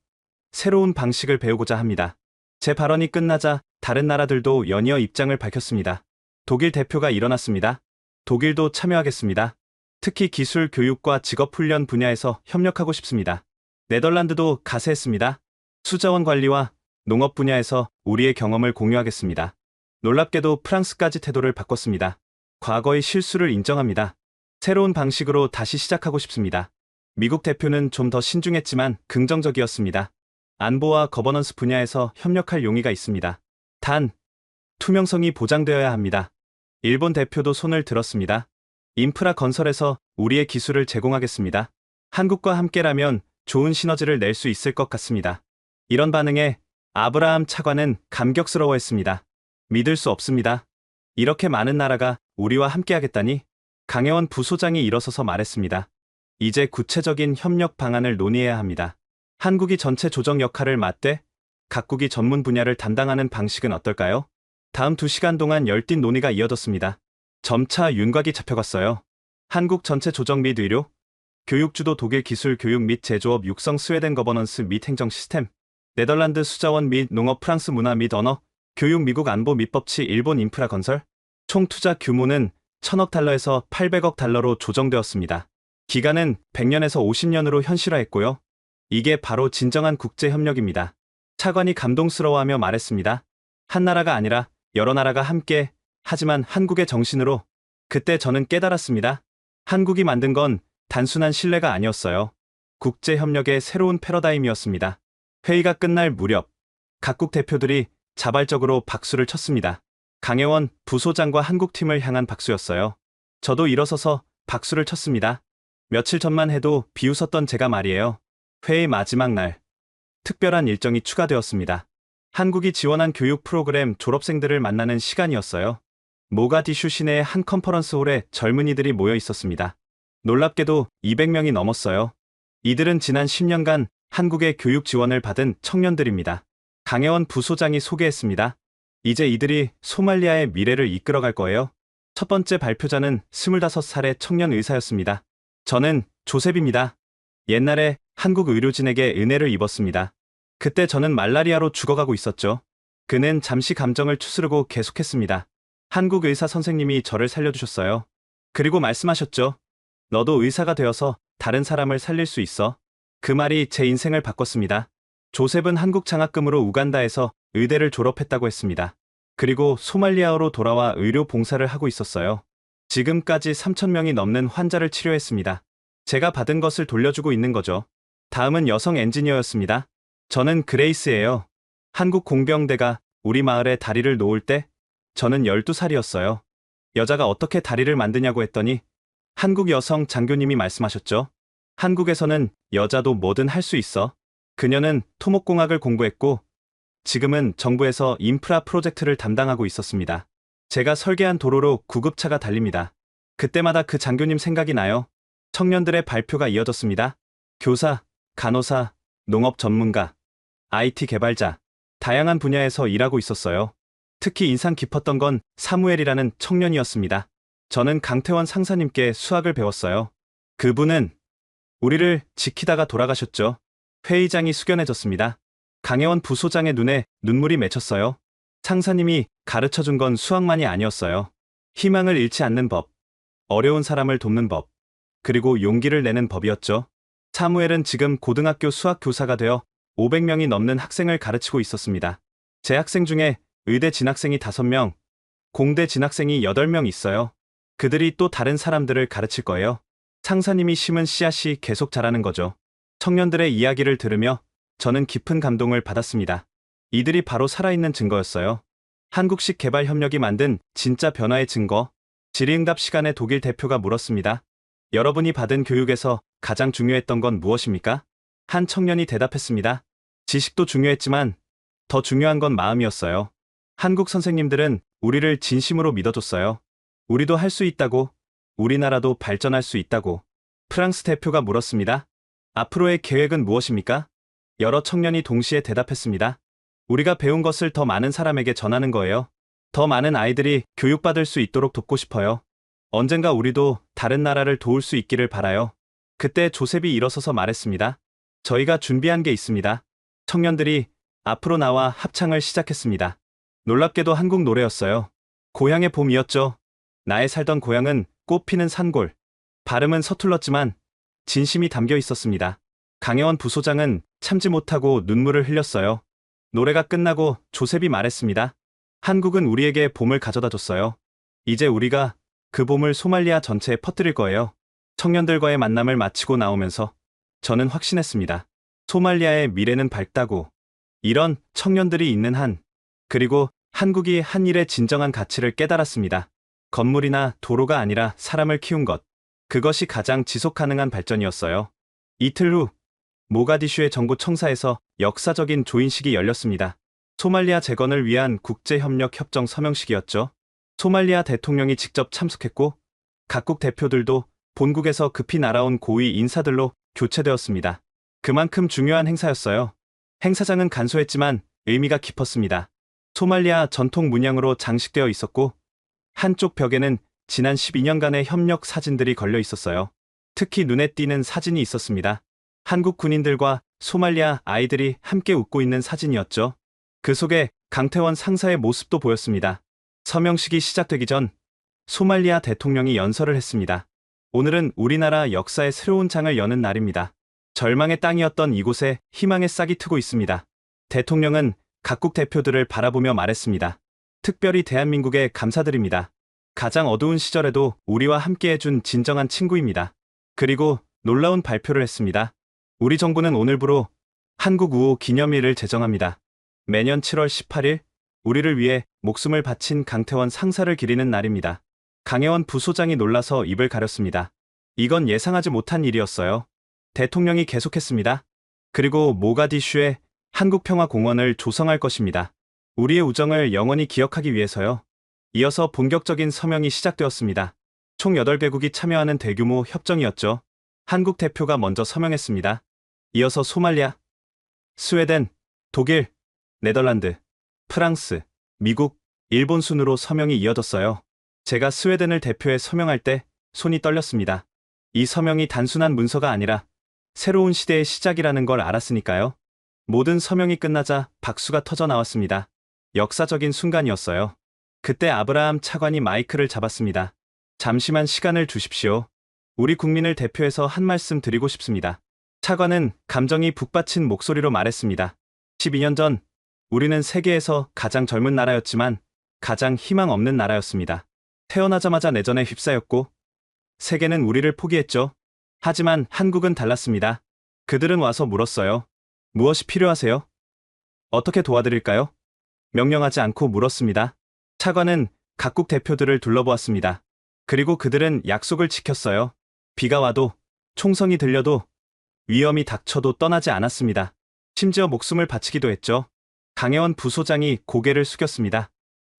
새로운 방식을 배우고자 합니다. 제 발언이 끝나자 다른 나라들도 연이어 입장을 밝혔습니다. 독일 대표가 일어났습니다. 독일도 참여하겠습니다. 특히 기술 교육과 직업훈련 분야에서 협력하고 싶습니다. 네덜란드도 가세했습니다. 수자원 관리와 농업 분야에서 우리의 경험을 공유하겠습니다. 놀랍게도 프랑스까지 태도를 바꿨습니다. 과거의 실수를 인정합니다. 새로운 방식으로 다시 시작하고 싶습니다. 미국 대표는 좀 더 신중했지만 긍정적이었습니다. 안보와 거버넌스 분야에서 협력할 용의가 있습니다. 단, 투명성이 보장되어야 합니다. 일본 대표도 손을 들었습니다. 인프라 건설에서 우리의 기술을 제공하겠습니다. 한국과 함께라면 좋은 시너지를 낼 수 있을 것 같습니다. 이런 반응에 아브라함 차관은 감격스러워했습니다. 믿을 수 없습니다. 이렇게 많은 나라가 우리와 함께하겠다니. 강혜원 부소장이 일어서서 말했습니다. 이제 구체적인 협력 방안을 논의해야 합니다. 한국이 전체 조정 역할을 맡되 각국이 전문 분야를 담당하는 방식은 어떨까요? 다음 2시간 동안 열띤 논의가 이어졌습니다. 점차 윤곽이 잡혀갔어요. 한국 전체 조정 및 의료, 교육주도 독일 기술 교육 및 제조업 육성 스웨덴 거버넌스 및 행정 시스템, 네덜란드 수자원 및 농업 프랑스 문화 및 언어, 교육 미국 안보 및 법치 일본 인프라 건설, 총 투자 규모는 1,000억 달러에서 800억 달러로 조정되었습니다. 기간은 100년에서 50년으로 현실화했고요. 이게 바로 진정한 국제협력입니다. 차관이 감동스러워하며 말했습니다. 한 나라가 아니라 여러 나라가 함께, 하지만 한국의 정신으로. 그때 저는 깨달았습니다. 한국이 만든 건 단순한 신뢰가 아니었어요. 국제협력의 새로운 패러다임이었습니다. 회의가 끝날 무렵 각국 대표들이 자발적으로 박수를 쳤습니다. 강혜원 부소장과 한국팀을 향한 박수였어요. 저도 일어서서 박수를 쳤습니다. 며칠 전만 해도 비웃었던 제가 말이에요. 회의 마지막 날, 특별한 일정이 추가되었습니다. 한국이 지원한 교육 프로그램 졸업생들을 만나는 시간이었어요. 모가디슈 시내의 한 컨퍼런스홀에 젊은이들이 모여 있었습니다. 놀랍게도 200명이 넘었어요. 이들은 지난 10년간 한국의 교육 지원을 받은 청년들입니다. 강혜원 부소장이 소개했습니다. 이제 이들이 소말리아의 미래를 이끌어갈 거예요. 첫 번째 발표자는 25살의 청년 의사였습니다. 저는 조셉입니다. 옛날에 한국 의료진에게 은혜를 입었습니다. 그때 저는 말라리아로 죽어가고 있었죠. 그는 잠시 감정을 추스르고 계속했습니다. 한국 의사 선생님이 저를 살려주셨어요. 그리고 말씀하셨죠. 너도 의사가 되어서 다른 사람을 살릴 수 있어. 그 말이 제 인생을 바꿨습니다. 조셉은 한국 장학금으로 우간다에서 의대를 졸업했다고 했습니다. 그리고 소말리아로 돌아와 의료 봉사를 하고 있었어요. 지금까지 3,000명이 넘는 환자를 치료했습니다. 제가 받은 것을 돌려주고 있는 거죠. 다음은 여성 엔지니어였습니다. 저는 그레이스예요. 한국 공병대가 우리 마을에 다리를 놓을 때 저는 12살이었어요. 여자가 어떻게 다리를 만드냐고 했더니 한국 여성 장교님이 말씀하셨죠. 한국에서는 여자도 뭐든 할 수 있어. 그녀는 토목공학을 공부했고 지금은 정부에서 인프라 프로젝트를 담당하고 있었습니다. 제가 설계한 도로로 구급차가 달립니다. 그때마다 그 장교님 생각이 나요. 청년들의 발표가 이어졌습니다. 교사, 간호사, 농업 전문가, IT 개발자, 다양한 분야에서 일하고 있었어요. 특히 인상 깊었던 건 사무엘이라는 청년이었습니다. 저는 강태원 상사님께 수학을 배웠어요. 그분은 우리를 지키다가 돌아가셨죠. 회의장이 숙연해졌습니다. 강혜원 부소장의 눈에 눈물이 맺혔어요. 상사님이 가르쳐준 건 수학만이 아니었어요. 희망을 잃지 않는 법, 어려운 사람을 돕는 법, 그리고 용기를 내는 법이었죠. 사무엘은 지금 고등학교 수학 교사가 되어 500명이 넘는 학생을 가르치고 있었습니다. 제 학생 중에 의대 진학생이 5명, 공대 진학생이 8명 있어요. 그들이 또 다른 사람들을 가르칠 거예요. 상사님이 심은 씨앗이 계속 자라는 거죠. 청년들의 이야기를 들으며 저는 깊은 감동을 받았습니다. 이들이 바로 살아있는 증거였어요. 한국식 개발 협력이 만든 진짜 변화의 증거. 질의응답 시간에 독일 대표가 물었습니다. 여러분이 받은 교육에서 가장 중요했던 건 무엇입니까? 한 청년이 대답했습니다. 지식도 중요했지만 더 중요한 건 마음이었어요. 한국 선생님들은 우리를 진심으로 믿어줬어요. 우리도 할 수 있다고, 우리나라도 발전할 수 있다고. 프랑스 대표가 물었습니다. 앞으로의 계획은 무엇입니까? 여러 청년이 동시에 대답했습니다. 우리가 배운 것을 더 많은 사람에게 전하는 거예요. 더 많은 아이들이 교육받을 수 있도록 돕고 싶어요. 언젠가 우리도 다른 나라를 도울 수 있기를 바라요. 그때 조셉이 일어서서 말했습니다. 저희가 준비한 게 있습니다. 청년들이 앞으로 나와 합창을 시작했습니다. 놀랍게도 한국 노래였어요. 고향의 봄이었죠. 나의 살던 고향은 꽃피는 산골. 발음은 서툴렀지만 진심이 담겨 있었습니다. 강혜원 부소장은 참지 못하고 눈물을 흘렸어요. 노래가 끝나고 조셉이 말했습니다. 한국은 우리에게 봄을 가져다 줬어요. 이제 우리가 그 봄을 소말리아 전체에 퍼뜨릴 거예요. 청년들과의 만남을 마치고 나오면서 저는 확신했습니다. 소말리아의 미래는 밝다고. 이런 청년들이 있는 한, 그리고 한국이 한 일의 진정한 가치를 깨달았습니다. 건물이나 도로가 아니라 사람을 키운 것. 그것이 가장 지속 가능한 발전이었어요. 이틀 후 모가디슈의 정부 청사에서 역사적인 조인식이 열렸습니다. 소말리아 재건을 위한 국제협력 협정 서명식이었죠. 소말리아 대통령이 직접 참석했고 각국 대표들도 본국에서 급히 날아온 고위 인사들로 교체되었습니다. 그만큼 중요한 행사였어요. 행사장은 간소했지만 의미가 깊었습니다. 소말리아 전통 문양으로 장식되어 있었고 한쪽 벽에는 지난 12년간의 협력 사진들이 걸려 있었어요. 특히 눈에 띄는 사진이 있었습니다. 한국 군인들과 소말리아 아이들이 함께 웃고 있는 사진이었죠. 그 속에 강태원 상사의 모습도 보였습니다. 서명식이 시작되기 전 소말리아 대통령이 연설을 했습니다. 오늘은 우리나라 역사의 새로운 장을 여는 날입니다. 절망의 땅이었던 이곳에 희망의 싹이 트고 있습니다. 대통령은 각국 대표들을 바라보며 말했습니다. 특별히 대한민국에 감사드립니다. 가장 어두운 시절에도 우리와 함께해준 진정한 친구입니다. 그리고 놀라운 발표를 했습니다. 우리 정부는 오늘부로 한국 우호 기념일을 제정합니다. 매년 7월 18일 우리를 위해 목숨을 바친 강태원 상사를 기리는 날입니다. 강혜원 부소장이 놀라서 입을 가렸습니다. 이건 예상하지 못한 일이었어요. 대통령이 계속했습니다. 그리고 모가디슈에 한국평화공원을 조성할 것입니다. 우리의 우정을 영원히 기억하기 위해서요. 이어서 본격적인 서명이 시작되었습니다. 총 8개국이 참여하는 대규모 협정이었죠. 한국 대표가 먼저 서명했습니다. 이어서 소말리아, 스웨덴, 독일, 네덜란드, 프랑스, 미국, 일본 순으로 서명이 이어졌어요. 제가 스웨덴을 대표해 서명할 때 손이 떨렸습니다. 이 서명이 단순한 문서가 아니라 새로운 시대의 시작이라는 걸 알았으니까요. 모든 서명이 끝나자 박수가 터져 나왔습니다. 역사적인 순간이었어요. 그때 아브라함 차관이 마이크를 잡았습니다. 잠시만 시간을 주십시오. 우리 국민을 대표해서 한 말씀 드리고 싶습니다. 차관은 감정이 북받친 목소리로 말했습니다. 12년 전 우리는 세계에서 가장 젊은 나라였지만 가장 희망 없는 나라였습니다. 태어나자마자 내전에 휩싸였고 세계는 우리를 포기했죠. 하지만 한국은 달랐습니다. 그들은 와서 물었어요. 무엇이 필요하세요? 어떻게 도와드릴까요? 명령하지 않고 물었습니다. 차관은 각국 대표들을 둘러보았습니다. 그리고 그들은 약속을 지켰어요. 비가 와도, 총성이 들려도, 위험이 닥쳐도 떠나지 않았습니다. 심지어 목숨을 바치기도 했죠. 강혜원 부소장이 고개를 숙였습니다.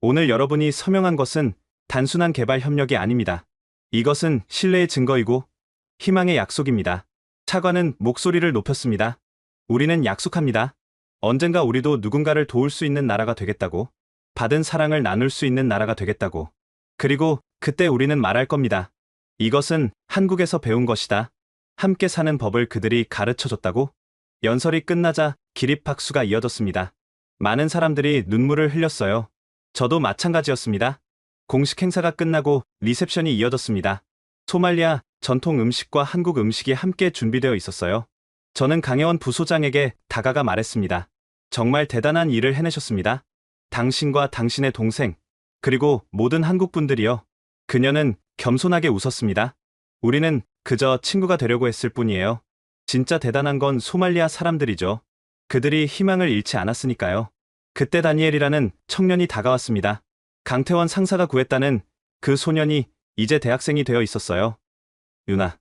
오늘 여러분이 서명한 것은 단순한 개발 협력이 아닙니다. 이것은 신뢰의 증거이고 희망의 약속입니다. 차관은 목소리를 높였습니다. 우리는 약속합니다. 언젠가 우리도 누군가를 도울 수 있는 나라가 되겠다고. 받은 사랑을 나눌 수 있는 나라가 되겠다고. 그리고 그때 우리는 말할 겁니다. 이것은 한국에서 배운 것이다. 함께 사는 법을 그들이 가르쳐줬다고. 연설이 끝나자 기립박수가 이어졌습니다. 많은 사람들이 눈물을 흘렸어요. 저도 마찬가지였습니다. 공식 행사가 끝나고 리셉션이 이어졌습니다. 소말리아 전통 음식과 한국 음식이 함께 준비되어 있었어요. 저는 강혜원 부소장에게 다가가 말했습니다. 정말 대단한 일을 해내셨습니다. 당신과 당신의 동생, 그리고 모든 한국 분들이요. 그녀는 겸손하게 웃었습니다. 우리는 그저 친구가 되려고 했을 뿐이에요. 진짜 대단한 건 소말리아 사람들이죠. 그들이 희망을 잃지 않았으니까요. 그때 다니엘이라는 청년이 다가왔습니다. 강태원 상사가 구했다는 그 소년이 이제 대학생이 되어 있었어요. 유나.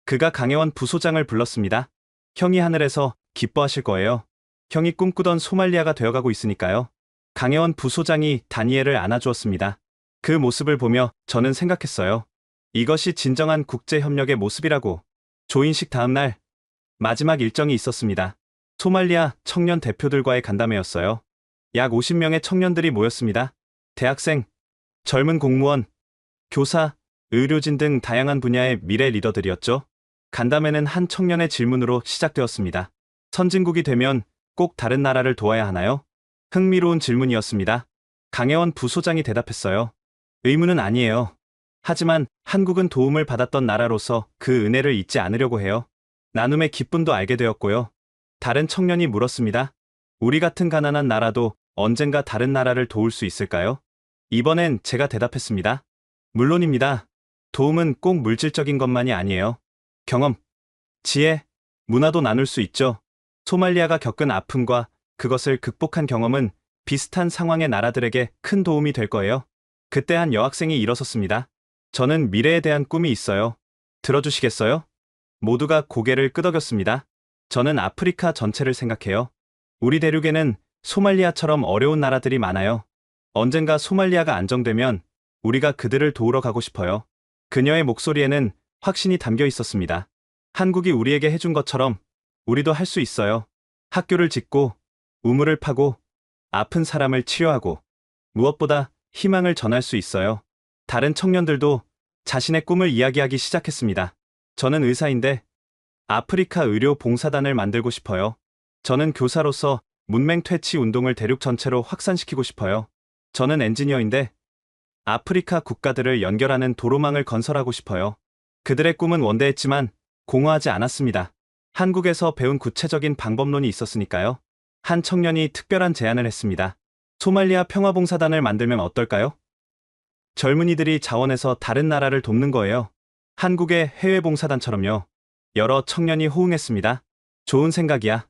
그가 강혜원 부소장을 불렀습니다. 형이 하늘에서 기뻐하실 거예요. 형이 꿈꾸던 소말리아가 되어가고 있으니까요. 강혜원 부소장이 다니엘을 안아주었습니다. 그 모습을 보며 저는 생각했어요. 이것이 진정한 국제협력의 모습이라고. 조인식 다음 날 마지막 일정이 있었습니다. 소말리아 청년 대표들과의 간담회였어요. 약 50명의 청년들이 모였습니다. 대학생, 젊은 공무원, 교사, 의료진 등 다양한 분야의 미래 리더들이었죠. 간담회는 한 청년의 질문으로 시작되었습니다. 선진국이 되면 꼭 다른 나라를 도와야 하나요? 흥미로운 질문이었습니다. 강혜원 부소장이 대답했어요. 의무는 아니에요. 하지만 한국은 도움을 받았던 나라로서 그 은혜를 잊지 않으려고 해요. 나눔의 기쁨도 알게 되었고요. 다른 청년이 물었습니다. 우리 같은 가난한 나라도 언젠가 다른 나라를 도울 수 있을까요? 이번엔 제가 대답했습니다. 물론입니다. 도움은 꼭 물질적인 것만이 아니에요. 경험, 지혜, 문화도 나눌 수 있죠. 소말리아가 겪은 아픔과 그것을 극복한 경험은 비슷한 상황의 나라들에게 큰 도움이 될 거예요. 그때 한 여학생이 일어섰습니다. 저는 미래에 대한 꿈이 있어요. 들어주시겠어요? 모두가 고개를 끄덕였습니다. 저는 아프리카 전체를 생각해요. 우리 대륙에는 소말리아처럼 어려운 나라들이 많아요. 언젠가 소말리아가 안정되면 우리가 그들을 도우러 가고 싶어요. 그녀의 목소리에는 확신이 담겨 있었습니다. 한국이 우리에게 해준 것처럼 우리도 할 수 있어요. 학교를 짓고, 우물을 파고, 아픈 사람을 치료하고, 무엇보다 희망을 전할 수 있어요. 다른 청년들도 자신의 꿈을 이야기하기 시작했습니다. 저는 의사인데 아프리카 의료 봉사단을 만들고 싶어요. 저는 교사로서 문맹 퇴치 운동을 대륙 전체로 확산시키고 싶어요. 저는 엔지니어인데 아프리카 국가들을 연결하는 도로망을 건설하고 싶어요. 그들의 꿈은 원대했지만 공허하지 않았습니다. 한국에서 배운 구체적인 방법론이 있었으니까요. 한 청년이 특별한 제안을 했습니다. 소말리아 평화봉사단을 만들면 어떨까요? 젊은이들이 자원해서 다른 나라를 돕는 거예요. 한국의 해외봉사단처럼요. 여러 청년이 호응했습니다. 좋은 생각이야.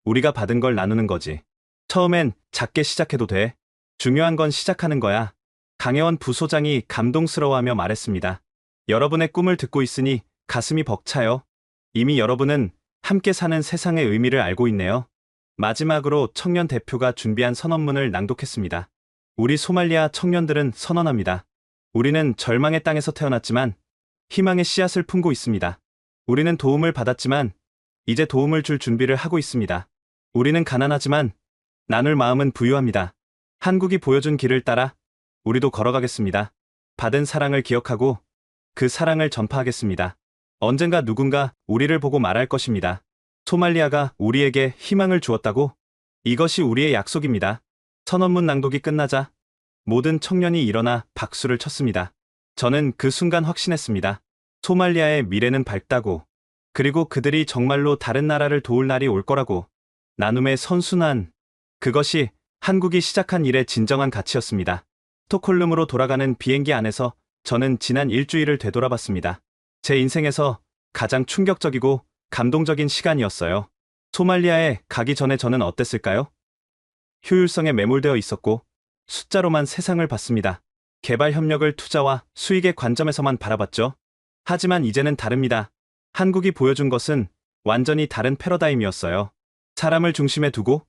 우리가 받은 걸 나누는 거지. 처음엔 작게 시작해도 돼. 중요한 건 시작하는 거야. 강혜원 부소장이 감동스러워하며 말했습니다. 여러분의 꿈을 듣고 있으니 가슴이 벅차요. 이미 여러분은 함께 사는 세상의 의미를 알고 있네요. 마지막으로 청년 대표가 준비한 선언문을 낭독했습니다. 우리 소말리아 청년들은 선언합니다. 우리는 절망의 땅에서 태어났지만 희망의 씨앗을 품고 있습니다. 우리는 도움을 받았지만 이제 도움을 줄 준비를 하고 있습니다. 우리는 가난하지만 나눌 마음은 부유합니다. 한국이 보여준 길을 따라 우리도 걸어가겠습니다. 받은 사랑을 기억하고 그 사랑을 전파하겠습니다. 언젠가 누군가 우리를 보고 말할 것입니다. 소말리아가 우리에게 희망을 주었다고? 이것이 우리의 약속입니다. 선언문 낭독이 끝나자 모든 청년이 일어나 박수를 쳤습니다. 저는 그 순간 확신했습니다. 소말리아의 미래는 밝다고, 그리고 그들이 정말로 다른 나라를 도울 날이 올 거라고. 나눔의 선순환, 그것이 한국이 시작한 일의 진정한 가치였습니다. 스톡홀름으로 돌아가는 비행기 안에서 저는 지난 일주일을 되돌아봤습니다. 제 인생에서 가장 충격적이고 감동적인 시간이었어요. 소말리아에 가기 전에 저는 어땠을까요? 효율성에 매몰되어 있었고 숫자로만 세상을 봤습니다. 개발 협력을 투자와 수익의 관점에서만 바라봤죠. 하지만 이제는 다릅니다. 한국이 보여준 것은 완전히 다른 패러다임이었어요. 사람을 중심에 두고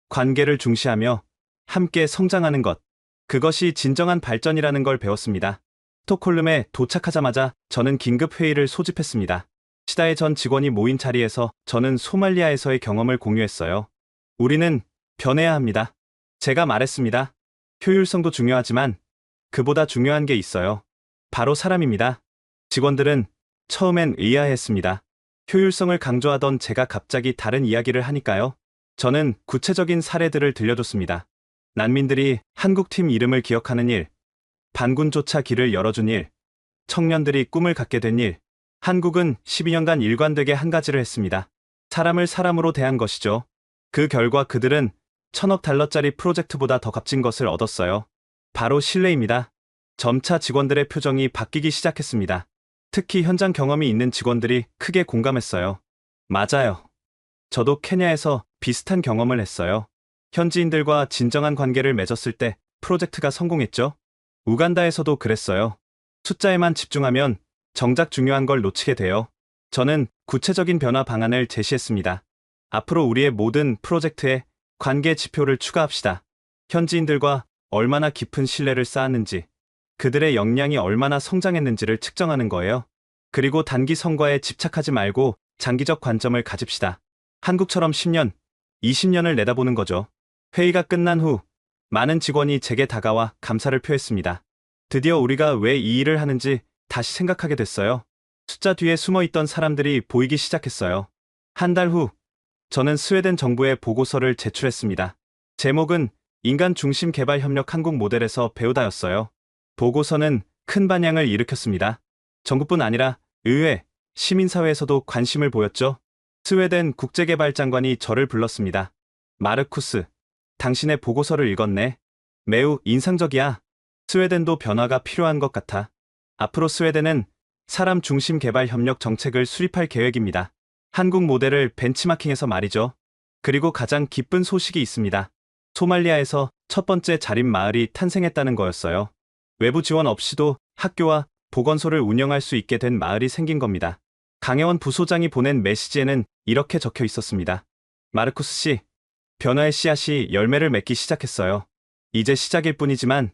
관계를 중시하며 함께 성장하는 것. 그것이 진정한 발전이라는 걸 배웠습니다. 스톡홀름에 도착하자마자 저는 긴급 회의를 소집했습니다. 시다의 전 직원이 모인 자리에서 저는 소말리아에서의 경험을 공유했어요. 우리는 변해야 합니다. 제가 말했습니다. 효율성도 중요하지만 그보다 중요한 게 있어요. 바로 사람입니다. 직원들은 처음엔 의아해했습니다. 효율성을 강조하던 제가 갑자기 다른 이야기를 하니까요. 저는 구체적인 사례들을 들려줬습니다. 난민들이 한국팀 이름을 기억하는 일, 반군조차 길을 열어준 일, 청년들이 꿈을 갖게 된 일. 한국은 12년간 일관되게 한 가지를 했습니다. 사람을 사람으로 대한 것이죠. 그 결과 그들은 1,000억 달러짜리 프로젝트보다 더 값진 것을 얻었어요. 바로 신뢰입니다. 점차 직원들의 표정이 바뀌기 시작했습니다. 특히 현장 경험이 있는 직원들이 크게 공감했어요. 맞아요. 저도 케냐에서 비슷한 경험을 했어요. 현지인들과 진정한 관계를 맺었을 때 프로젝트가 성공했죠. 우간다에서도 그랬어요. 숫자에만 집중하면 정작 중요한 걸 놓치게 돼요. 저는 구체적인 변화 방안을 제시했습니다. 앞으로 우리의 모든 프로젝트에 관계 지표를 추가합시다. 현지인들과 얼마나 깊은 신뢰를 쌓았는지, 그들의 역량이 얼마나 성장했는지를 측정하는 거예요. 그리고 단기 성과에 집착하지 말고 장기적 관점을 가집시다. 한국처럼 10년, 20년을 내다보는 거죠. 회의가 끝난 후 많은 직원이 제게 다가와 감사를 표했습니다. 드디어 우리가 왜 이 일을 하는지 다시 생각하게 됐어요. 숫자 뒤에 숨어있던 사람들이 보이기 시작했어요. 한 달 후, 저는 스웨덴 정부에 보고서를 제출했습니다. 제목은 인간 중심 개발 협력 한국 모델에서 배우다였어요. 보고서는 큰 반향을 일으켰습니다. 정부뿐 아니라 의회, 시민사회에서도 관심을 보였죠. 스웨덴 국제개발장관이 저를 불렀습니다. 마르쿠스, 당신의 보고서를 읽었네. 매우 인상적이야. 스웨덴도 변화가 필요한 것 같아. 앞으로 스웨덴은 사람 중심 개발 협력 정책을 수립할 계획입니다. 한국 모델을 벤치마킹해서 말이죠. 그리고 가장 기쁜 소식이 있습니다. 소말리아에서 첫 번째 자립 마을이 탄생했다는 거였어요. 외부 지원 없이도 학교와 보건소를 운영할 수 있게 된 마을이 생긴 겁니다. 강혜원 부소장이 보낸 메시지에는 이렇게 적혀 있었습니다. 마르쿠스 씨, 변화의 씨앗이 열매를 맺기 시작했어요. 이제 시작일 뿐이지만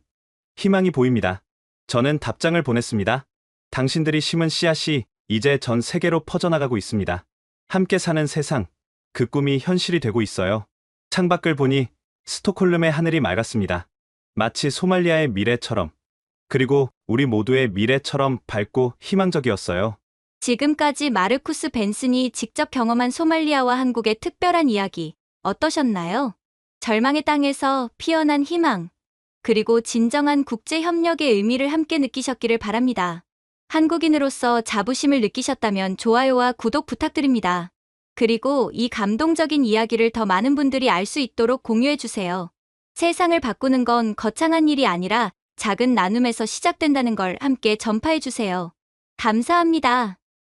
희망이 보입니다. 저는 답장을 보냈습니다. 당신들이 심은 씨앗이 이제 전 세계로 퍼져나가고 있습니다. 함께 사는 세상, 그 꿈이 현실이 되고 있어요. 창밖을 보니 스톡홀름의 하늘이 맑았습니다. 마치 소말리아의 미래처럼, 그리고 우리 모두의 미래처럼 밝고 희망적이었어요. 지금까지 마르쿠스 벤슨이 직접 경험한 소말리아와 한국의 특별한 이야기 어떠셨나요? 절망의 땅에서 피어난 희망, 그리고 진정한 국제 협력의 의미를 함께 느끼셨기를 바랍니다. 한국인으로서 자부심을 느끼셨다면 좋아요와 구독 부탁드립니다. 그리고 이 감동적인 이야기를 더 많은 분들이 알 수 있도록 공유해주세요. 세상을 바꾸는 건 거창한 일이 아니라 작은 나눔에서 시작된다는 걸 함께 전파해주세요. 감사합니다.